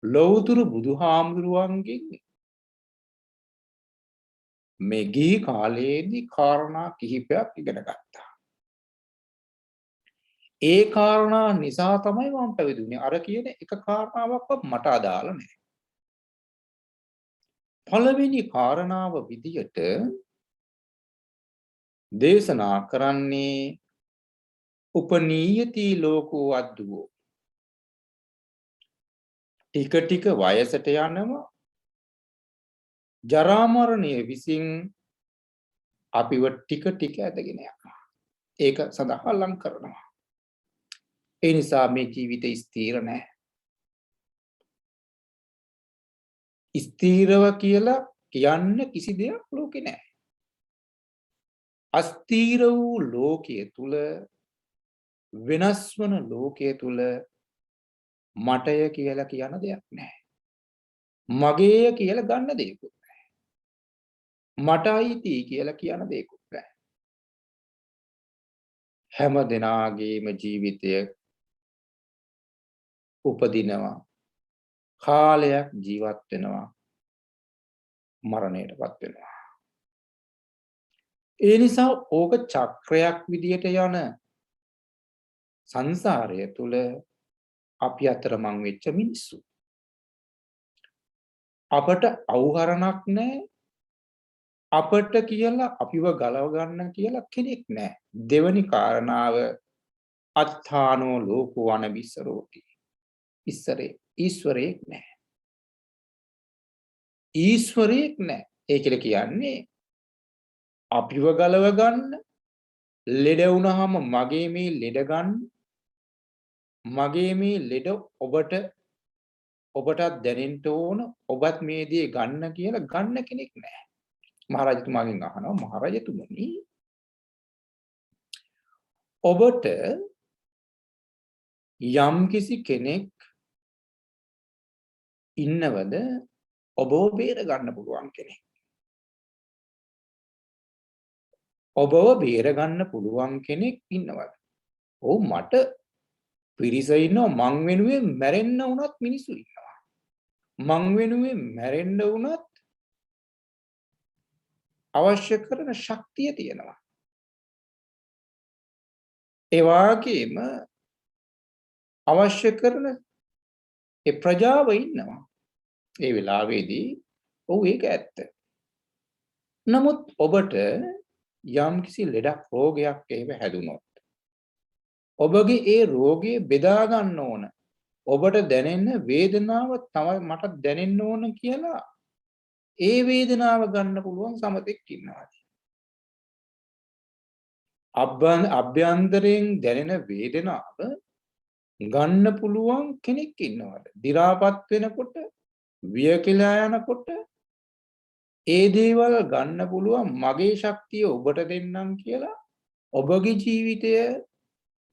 ලෞතුරු බුදුහාමුදුරුවන්ගෙන් මේ ගිහි කාලයේදී කාරණා කිහිපයක් ඉගෙන ගත්තා. ඒ කාරණා නිසා තමයි මම පැවිදි වුණේ. අර කියන එක කාරණාවක්වත් මට අදාළ නැහැ. පළවෙනි කාරණාව විදියට දේශනා කරන්නේ උපනීයති ලෝකෝ අද්දුවෝ. ටික ටික වයසට යනවා ජරා මරණය විසින් අපිව ටික ටික ඇදගෙන යනවා. ඒක සඳහා ලං කරනවා. ඒ නිසා මේ ජීවිතේ ස්ථිර නැහැ. ස්ථිරව කියලා කියන්න කිසි දෙයක් ලෝකේ නැහැ. අස්ථිර වූ ලෝකයේ තුල වෙනස් වන ලෝකයේ තුල මටය කියලා කියන දෙයක් නැහැ. මගේය කියලා ගන්න දෙයක්වත් නැහැ. මට අයිති කියලා කියන දෙයක්වත් නැහැ. හැම දිනාගේම ජීවිතය උපදිනවා කාලයක් ජීවත් වෙනවා මරණයටපත් වෙනවා. ඒ නිසා ඕක චක්‍රයක් විදියට යන සංසාරය තුල අපි අතරමං වෙච්ච මිනිස්සු. අපට අවුහරණක් නැහැ. අපට කියලා අපිව ගලව ගන්න කියලා කෙනෙක් නැහැ. දෙවනි කාරණාව අත්ථානෝ ලෝකෝ අනබිසරෝති. ඊශ්වරයෙක් නැහැ. ඊශ්වරයෙක් නැහැ. ඒ කියන්නේ අපිව ගලව ගන්න ලෙඩ වුණාම මගේ මේ ලෙඩ ගන්න මගේ මේ ලෙඩ ඔබටත් දැනෙන්න ඕන ඔබත් මේ දේ ගන්න කියලා ගන්න කෙනෙක් නැහැ. මහරජතුමාගෙන් අහනවා මහරජතුමනි ඔබට යම්කිසි කෙනෙක් ඉන්නවද ඔබව බේර ගන්න පුළුවන් කෙනෙක්? ඔබව බේර ගන්න පුළුවන් කෙනෙක් ඉන්නවද? ඔව් මට පිරිස ඉන්නවා මං වෙනුවෙන් මැරෙන්න වුණත් මිනිස්සු ඉන්නවා. මං වෙනුවෙන් මැරෙන්න වුණත් අවශ්‍ය කරන ශක්තිය තියෙනවා. ඒ වගේම අවශ්‍ය කරන ඒ ප්‍රජාව ඉන්නවා. ඒ වෙලාවේදී ඔව් ඒක ඇත්ත. නමුත් ඔබට යම්කිසි ලෙඩක් රෝගයක් එහෙම හැදුනොත් ඔබගේ ඒ රෝගය බෙදා ගන්න ඕන. ඔබට දැනෙන වේදනාව තමයි මට දැනෙන්න ඕන කියලා ඒ වේදනාව ගන්න පුළුවන් සමතෙක් ඉන්නවා. අභ්‍යන්තරයෙන් දැනෙන වේදනාව ගන්න පුළුවන් කෙනෙක් ඉන්නවද? දි รา පත් වෙනකොට වියකිලා යනකොට ඒ දේවල් ගන්න පුළුවන් මගේ ශක්තිය ඔබට දෙන්නම් කියලා ඔබගේ ජීවිතය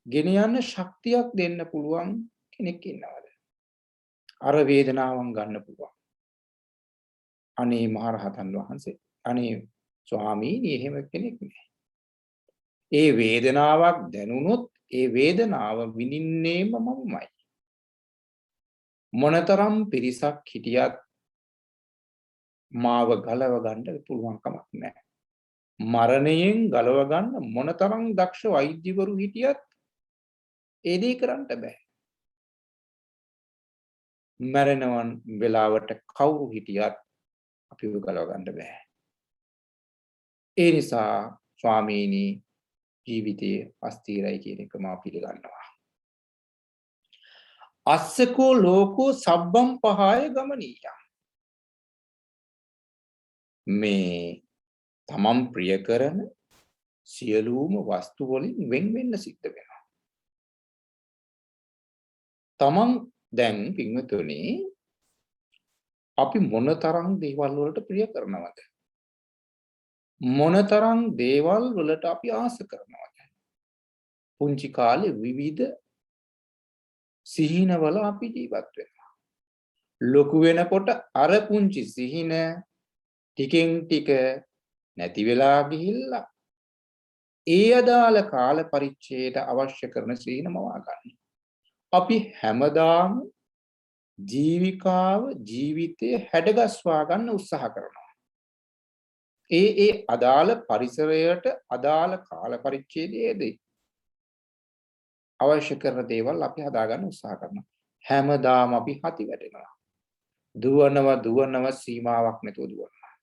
ගෙන යන ශක්තියක් දෙන්න පුළුවන් කෙනෙක් ඉන්නවද? අර වේදනාවන් ගන්න පුළුවන්. අනේ මහරහතන් වහන්සේ අනේ ස්වාමීනි එහෙම කෙනෙක් නෑ. ඒ වේදනාවක් දැනුනොත් ඒ වේදනාව විඳින්නේම මමමයි. මොනතරම් පිරිසක් හිටියත් මාව ගලව ගන්න පුළුවන් කමක් නැහැ. මරණයෙන් ගලව ගන්න මොනතරම් දක්ෂ වෛද්‍යවරු හිටියත් ඒ දේ කරන්න බෑ. මරණවන් වෙලාවට කවුරු හිටියත් අපිව ගලව ගන්න බෑ. ඒ නිසා ස්වාමීනි ජීවිතයේ අස්තිරයි කියන එක මා පිළිගන්නවා. අස්සකෝ ලෝකෝ සබ්බම් පහය ගමනීය. මේ තමන් ප්‍රිය කරන සියලුම වස්තු වලින් වෙන් වෙන්න සිද්ධ වෙනවා. තමන් දැන් පින්වතුනි අපි මොනතරම් දේවල් වලට ප්‍රිය කරනවද? මොනතරම් දේවල් වලට අපි ආස කරනවද? පුංචි කාලේ විවිධ සිහිනවල අපි ජීවත් වෙනවා. ලොකු වෙනකොට අර පුංචි සිහින ටිකෙන් ටික නැති වෙලා ගිහිල්ලා ඒ අදාළ කාල පරිච්ඡේදයට අවශ්‍ය කරන සිහින මවා ගන්න. අපි හැමදාම ජීවිකාව ජීවිතයේ හැඩගස්වා ගන්න උත්සාහ කරනවා. ඒ අදාළ පරිසරයට අදාළ කාල පරිච්ඡේදයේදී අවශ්‍ය කරන දේවල් අපි හදාගන්න උත්සාහ කරනවා. හැමදාම අපි හති වැටෙනවා. දුවනවා සීමාවක් නැතුව දුවනවා.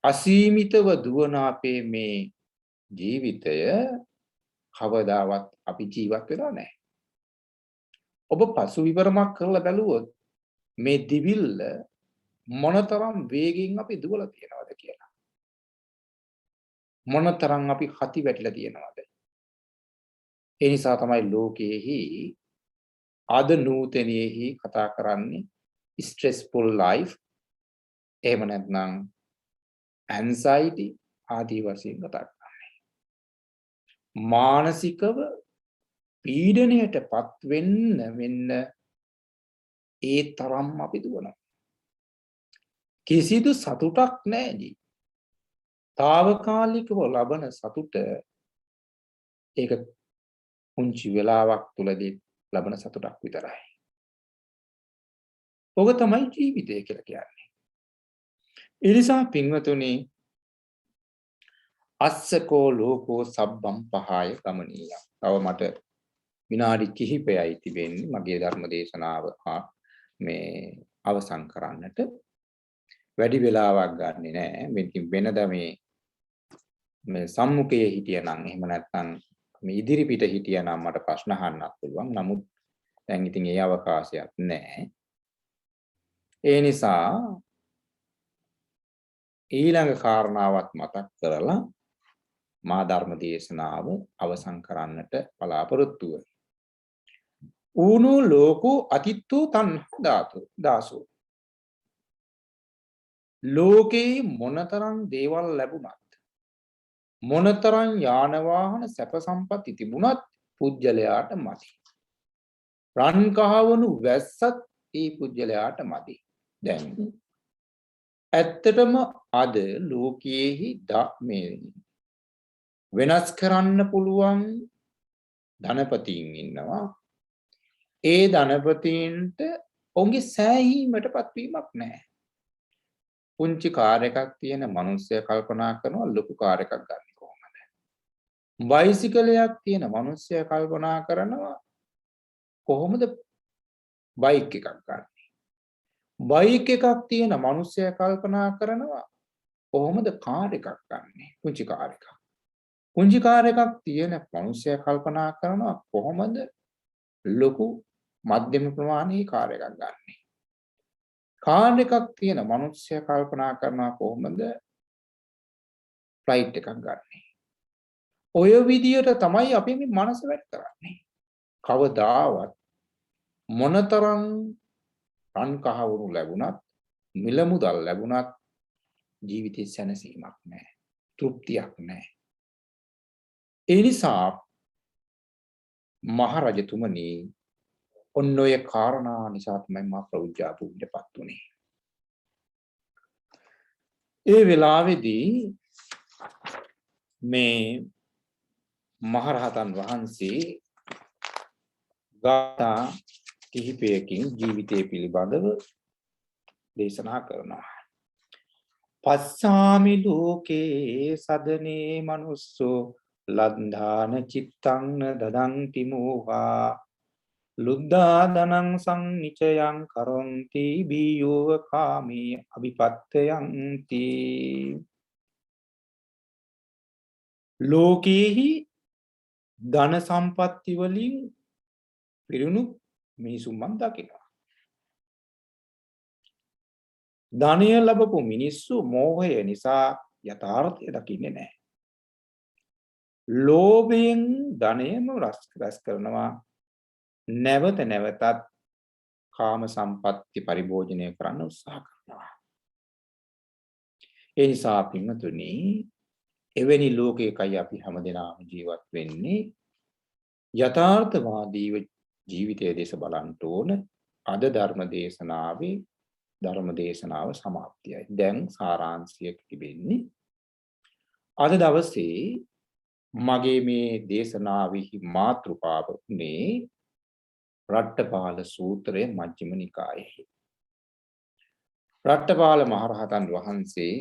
අසීමිතව දුවන අපේ මේ ජීවිතය කවදාවත් අපි ජීවත් වෙලා නැහැ. ඔබ පසු විවරමක් කරලා බැලුවොත් මේ දිවිල්ල මොනතරම් වේගෙන් අපි දුවලා තියෙනවද කියලා. මොනතරම් අපි හති වැටිලා තියෙනවද. ඒ නිසා තමයි ලෝකයේහි අද නූතනයේහි කතා කරන්නේ stressful life එහෙම නැත්නම් anxiety ආදී වශයෙන් කතා කරන්නේ. මානසිකව පීඩණයටපත් වෙන්න ඒ තරම් අපි දුවනවා. කිසිදු සතුටක් නැහැ. తాවකාලිකව ලබන සතුට ඒක පුංචි වෙලාවක් තුලදී ලබන සතුටක් විතරයි. ඔබ තමයි ජීවිතය කියලා කියන්නේ. ඒ නිසා පින්වතුනි අස්සකෝ ලෝකෝ සබ්බම් පහය ගමනීය. තව මට විනාඩි කිහිපයයි තිබෙන්නේ මගේ ධර්ම දේශනාව මේ අවසන් කරන්නට. වැඩි වෙලාවක් ගන්නෙ නෑ. මේකින් වෙනද මේ සම්මුඛයේ හිටියනම් එහෙම නැත්නම් මේ ඉදිරි පිට හිටියනම් මට ප්‍රශ්න අහන්නත් පුළුවන්. නමුත් දැන් ඉතින් ඒ අවකාශයක් නැහැ. ඒ නිසා ඊළඟ කාරණාවත් මතක් කරලා මා ධර්ම දේශනාව අවසන් කරන්නට බලාපොරොත්තු වෙමි. ඌනෝ ලෝකෝ අතිත්තෝ තණ්හා ධාතු දාසෝ. ලෝකේ මොනතරම් දේවල් ලැබුණත් මොනතරම් යාන වාහන සැප සම්පත් තිබුණත් පුජ්‍යලයාට මදි. රන් කහවණු වැස්සත් ඒ පුජ්‍යලයාට මදි. දැන් ඇත්තටම අද ලෝකයේහි මේ වෙනස් කරන්න පුළුවන් ධනපතීන් ඉන්නවා. ඒ ධනපතීන්ට ඔවුන්ගේ සෑහීමටපත් වීමක් නැහැ. පුංචි කාර් එකක් තියෙන මිනිස්සයා කල්පනා කරනවා ලොකු කාර් එකක් ගන්න කොහොමද? බයිසිකලයක් තියෙන මිනිස්සයා කල්පනා කරනවා කොහොමද බයික් එකක් ගන්න? බයික් එකක් තියෙන මිනිස්සයා කල්පනා කරනවා කොහොමද කාර් එකක් ගන්න? පුංචි කාර් එකක්. පුංචි කාර් එකක් තියෙන මිනිස්සයා කල්පනා කරනවා කොහොමද ලොකු මධ්‍යම ප්‍රමාණයේ කාර් එකක් ගන්න? කාර් එකක් තියෙන මිනිස්සයා කල්පනා කරනවා කොහොමද ෆ්ලයිට් එකක් ගන්න? ඔය විදියට තමයි අපි මේ මනස වැඩ කරන්නේ. කවදාවත් මොනතරම් රන් කහවණු ලැබුණත් මිල මුදල් ලැබුණත් ජීවිතේ සැනසීමක් නැහැ. තෘප්තියක් නැහැ. ඒ නිසා මහරජතුමනි ඔන්න ඔය කාරණා නිසා තමයි මා ප්‍රෞජ්‍යා භූමියටපත් උනේ. ඒ වෙලාවේදී මේ මහරහතන් වහන්සේ ගාථා කිහිපයකින් ජීවිතය පිළිබඳව දේශනා කරනවා. පස්සාමි ලෝකේ සදනේ මනුස්සෝ ලන්ධාන චිත්තං දදන්ති මෝහා ලුද්ධා දනං සංනිචයං කරොන්ති බියෝව කාමී අභිපත්තයන්ති. ලෝකේහි ධන සම්පatti වලින් පිරුණු මිනිසුන් මන් දකිනවා. ධනය ලැබපු මිනිස්සු මෝහය නිසා යථාර්ථය දකින්නේ නැහැ. ලෝභයෙන් ධනයම රැස් කරනවා. නැවත නැවතත් කාම සම්පatti පරිභෝජනය කරන්න උත්සාහ කරනවා. ඒ නිසා පින්වතුනි එවැනි ලෝකයකයි අපි හැමදෙනාම ජීවත් වෙන්නේ. යථාර්ථවාදීව ජීවිතයේ දේශ බලන්න ඕන. අද ධර්ම දේශනාව සමාප්තියයි. දැන් සාරාංශයක් තිබෙන්නේ අද දවසේ මගේ මේ දේශනාවෙහි මාතෘකාව උනේ රට්ටපාල සූත්‍රය මජ්ක්‍ධිම නිකායෙහි. රට්ටපාල මහරහතන් වහන්සේ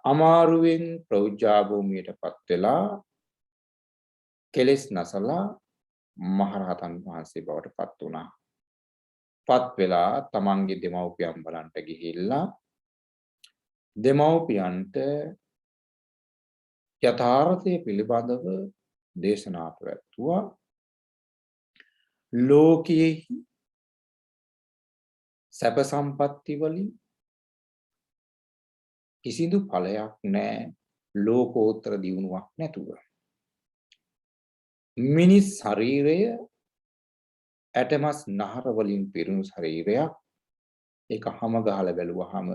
අමාරුවෙන් ප්‍රෞජ්‍යා භූමියටපත් වෙලා කෙලෙස් නැසලා මහරහතන් වහන්සේ බවට පත් වුණා. පත් වෙලා තමන්ගේ දෙමව්පියන් බලන්ට ගිහිල්ලා දෙමව්පියන්ට යථාර්ථය පිළිබඳව දේශනා පැවැත්වුවා. ලෝකයේ සැප සම්පatti වලින් කිසිදු ඵලයක් නැහැ ලෝකෝත්තර දියුණුවක් නැතුව. මිනිස් ශරීරය ඇටමස් නහර වලින් පිරුණු ශරීරයක්. ඒක හැම ගහලා බැලුවහම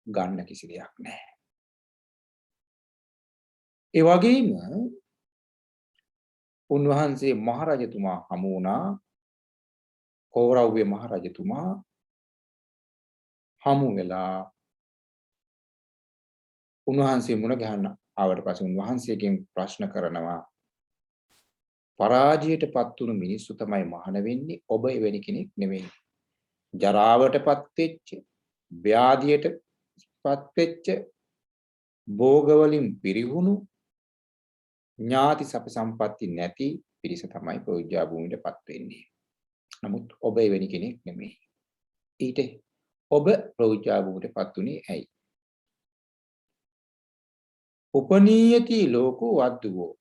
ගන්න කිසි දෙයක් නැහැ. ඒ වගේම උන්වහන්සේ මහරජතුමා හමු වුණා. කෞරව්‍ය මහරජතුමා හමු වෙලා උන්වහන්සේ මුණ ගැහන්න ආවට පස්සේ උන්වහන්සේගෙන් ප්‍රශ්න කරනවා, පරාජයටපත් වුණු මිනිස්සු තමයි මහාන වෙන්නේ, ඔබ එවැනි කෙනෙක් නෙවෙයි. ජරාවටපත් වෙච්ච, ව්‍යාධියටපත් වෙච්ච, භෝග වලින් පිරිහුණු, ඥාති සප සම්පatti නැති පිරිස තමයි ප්‍රෞජ්‍යා භූමියටපත් වෙන්නේ. නමුත් ඔබ එවැනි කෙනෙක් නෙමෙයි. ඊට ඔබ ප්‍රෞජ්‍යා භූමියටපත් උනේ ඇයි? උපනීයති ලෝකෝ වද්දුවෝ.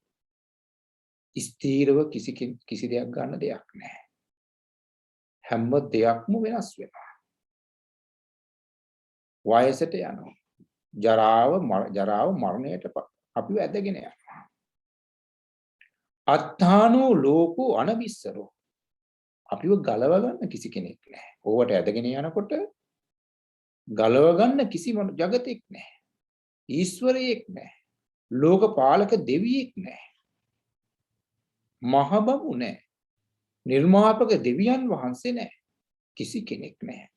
ස්ථීරව කිසි දෙයක් ගන්න දෙයක් නැහැ. හැම දෙයක්ම වෙනස් වෙනවා. වයසට යනවා. ජරාව මරණයට අපිව ඇදගෙන යනවා. අත්තානෝ ලෝකෝ අනවිස්සරෝ. අපිව ගලව ගන්න කිසි කෙනෙක් නැහැ. ඕවට ඇදගෙන යනකොට ගලව ගන්න කිසිම జగතෙක් නැහැ. ඊශ්වරයෙක් නැහැ. ලෝකපාලක දෙවියෙක් නැහැ. මහබඹු නැහැ. නිර්මාපක දෙවියන් වහන්සේ නැහැ. කිසි කෙනෙක් නැහැ.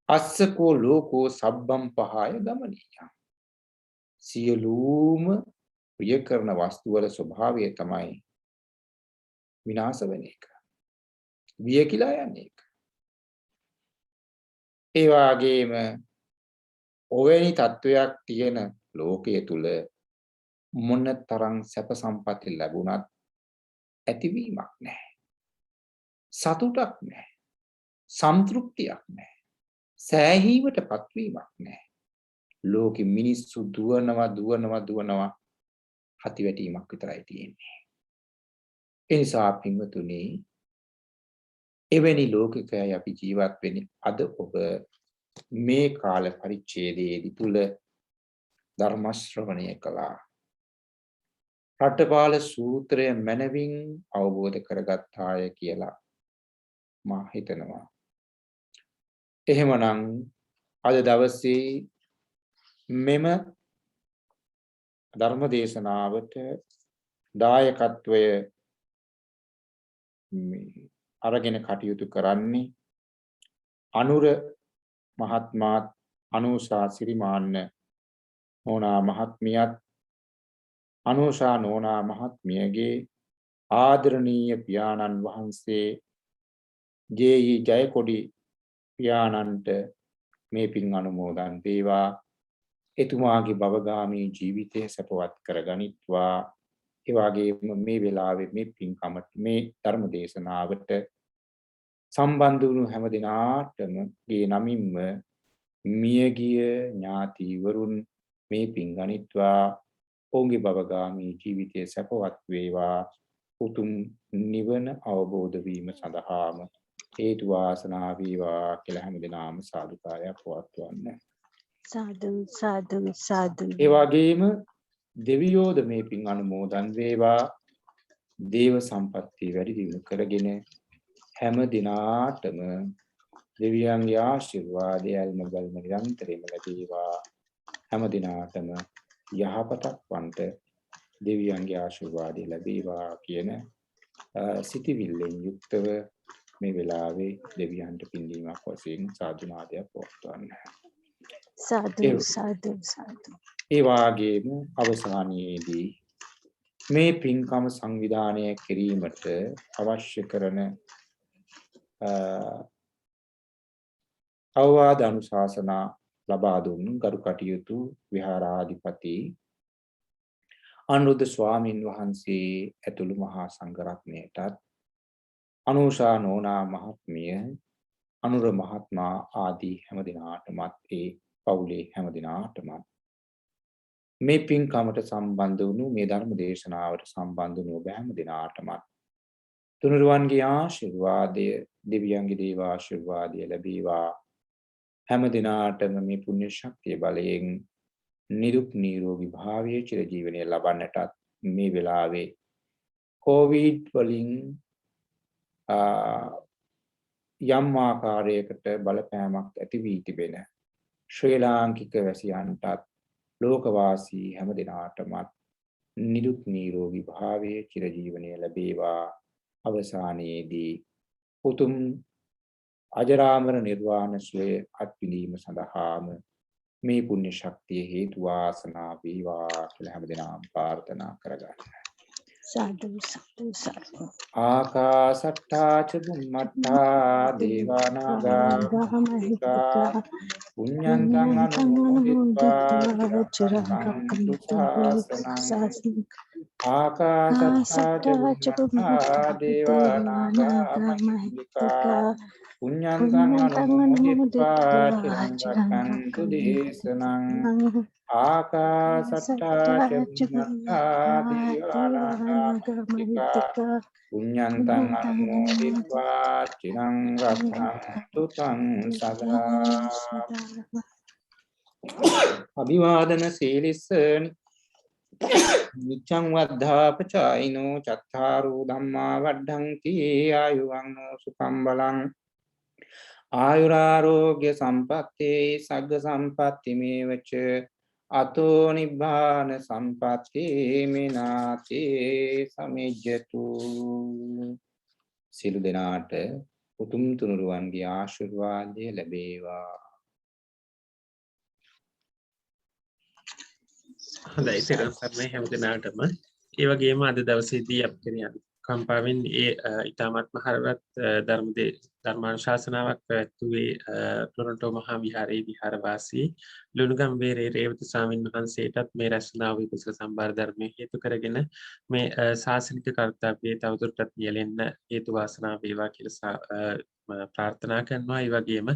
අස්සකෝ ලෝකෝ සබ්බම් පහය ගමනීය. සියලුම ප්‍රිය කරන වස්තු වල ස්වභාවය තමයි විනාශ වෙන එක. වියකිලා යන්නේ එක. ඒ වගේම ඔවැනි තත්වයක් තියෙන ලෝකයේ තුල මොනතරම් සැප සම්පatti ලැබුණත් ඇතිවීමක් නැහැ. සතුටක් නැහැ. සම්තෘප්තියක් නැහැ. සෑහීමටපත් වීමක් නැහැ. ලෝකෙ මිනිස්සු දුවනවා හතිවැටීමක් විතරයි තියෙන්නේ. ඒ නිසා පින්වතුනි, එවැනි ලෝකිකයයි අපි ජීවත් වෙන්නේ. අද ඔබ මේ කාල පරිච්ඡේදයේදී තුල ධර්ම ශ්‍රවණය කළා. රට්ටපාල සූත්‍රය මනවින් අවබෝධ කරගත්තාය කියලා මා හිතනවා. එහෙමනම් අද දවසේ මෙම ධර්ම දේශනාවට දායකත්වය අරගෙන කටයුතු කරන්නේ අනුර මහත්මාත්, අනුෂා සිරිමාන්න නෝනා මහත්මියත්, අනුෂා නෝනා මහත්මියගේ ආදරණීය පියාණන් වහන්සේ ජේ.ඊ. ජයකොඩි පියාණන්ට මේ පින් අනුමෝදන් වේවා. එතුමාගේ භවගාමී ජීවිතය සපවත් කරගනිත්වා. ඒ වගේම මේ වෙලාවේ මේ පින්කමට, මේ ධර්ම දේශනාවට සම්බන්ධ වුණු හැම දිනාටම ගේ නමින්ම මියගිය ඥාතිවරුන් මේ පින් ගනිත්වා. ඔවුන්ගේ භවගාමී ජීවිතය සපවත් වේවා. උතුම් නිවන අවබෝධ වීම සඳහාම හේතු වාසනා වේවා කියලා හැම දිනාම සාදුකාරයක් පවත්වන්න. සාදු සාදු සාදු. ඒ වගේම දෙවියෝද මේ පින් අනුමෝදන් වේවා. දේව සම්පත්තිය වැඩි දියුණු කරගෙන හැම දිනාටම දෙවියන්ගේ ආශිර්වාදය අල්ම බල්ම නිරන්තරයෙන්ම ලැබේවා. හැම දිනාටම යහපතක් වන්ට දෙවියන්ගේ ආශිර්වාදය ලැබේවා කියන සිතිවිල්ලෙන් යුක්තව මේ වෙලාවේ දෙවියන්ට පින්දීමක් වශයෙන් සාදුනාදයක් පවත්වන්න. Sadhu, sadhu, sadhu. ඒ වාගේම අවසානයේදී මේ පින්කම සංවිධානය කිරීමට අවශ්‍ය කරන අවවාද අනුශාසනා ලබා දුන් ගරු කටයුතු විහාරාධිපති අනුරුද්ධ ස්වාමින් වහන්සේ ඇතුළු මහා සංඝරත්නයටත් අනුෂා නෝනා මහත්මිය අනුර මහත්මයා ආදී හැම දිනාටමත් ඒ පවුලේ හැම දිනාටමත් මේ පින්කමට සම්බන්ධ වුණු මේ ධර්ම දේශනාවට සම්බන්ධ වුණු ඔබ හැම දිනාටමත් තුනුරුවන්ගේ ආශිර්වාදය දෙවියන්ගේ දේව ආශිර්වාදය ලැබේවා හැම දිනාටම මේ පුණ්‍ය ශක්තිය බලයෙන් නිරුක් නිරෝගී භාවයේ චිරජීවනය ලබන්නටත් මේ වෙලාවේ කොවිඩ් වලින් යම් ආකාරයකට බලපෑමක් ඇති වී තිබෙන ශ්‍රී ලාංකික වැසියන්ටත් ලෝකවාසී හැම දිනාටමත් නිරුක් නිරෝගී භාවයේ චිරජීවනය ලැබේවා අවසානයේදී උතුම් අජරාමර නිර්වාණ සුවය අත්විඳීම සඳහාම මේ පුණ්‍ය ශක්තිය හේතු වාසනා වේවා කියලා හැමදෙනාම ප්‍රාර්ථනා කරගන්න. Sadhu, sadhu, sadhu. ආකාසට්ටා ච බුම්මට්ටා දේවා නාග මහිත්‍තිකා පුඤ්ඤන්තං අනුමෝදිත්වා චිරං රක්ඛන්තු ශාසනං ආකාසට්ටා ච බුම්මට්ටා දේවා නාග මහිත්‍තිකා පුඤ්ඤන්තං අනුමෝදිත්වා චිරං රක්ඛන්තු දේශනං ආකාසට්ටා ච බුම්මට්ටා දේවා නාග මහිත්‍තිකා පුඤ්ඤන්තං අනුමෝදිत्वा චිරං රක්ඛන්තු තං සදා අභිවාදන සීලිස්ස නිච්ඡං වද්ධාපචායිනෝ චත්තාරෝ ධම්මා වඩ්ඩಂತಿ ආයුවන්නෝ සුඛං බලං ආයුරාෝග්‍ය සම්පත්තේ සග්ග සම්පatti මේවච අතෝ නිබ්බාන සම්පත්තේ මිනාතේ සමිජ්ජතු සිළු දෙනාට උතුම් තුනුරුවන්ගේ ආශිර්වාදය ලැබේවා. හොඳයි තෙරුවන් සරණයි හැම දිනාටම. ඒ වගේම අද දවසේදී අපි කියන කම්පාවෙන් ඒ ඊටමත් මහරවත් ධර්මානුශාසනාවක් පැවැත්වුවේ ටොරන්ටෝ මහා විහාරයේ විහාරවාසී ලුණුගම්බේරේ රේවත ස්වාමීන් වහන්සේටත් මේ රැස්නා වූ කුසල සම්භාර ධර්මයේ හේතු කරගෙන මේ ශාසනික කර්තව්‍යය තවදුරටත් නියැලෙන්න හේතු වාසනා වේවා කියලා ප්‍රාර්ථනා කරනවා. ඒ වගේම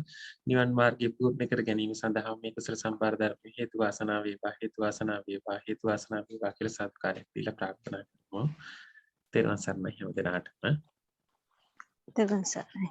නිවන් මාර්ගය පූර්ණ කර ගැනීම සඳහා මේ කුසල සම්භාර ධර්මයේ හේතු වාසනා වේවා හේතු වාසනා වේවා හේතු වාසනා වේවා කියලා සත්කාරයක් දීලා ප්‍රාර්ථනා කරමු. තෙරුවන් සරණයි හැම දිනාටම. Tevun sarai.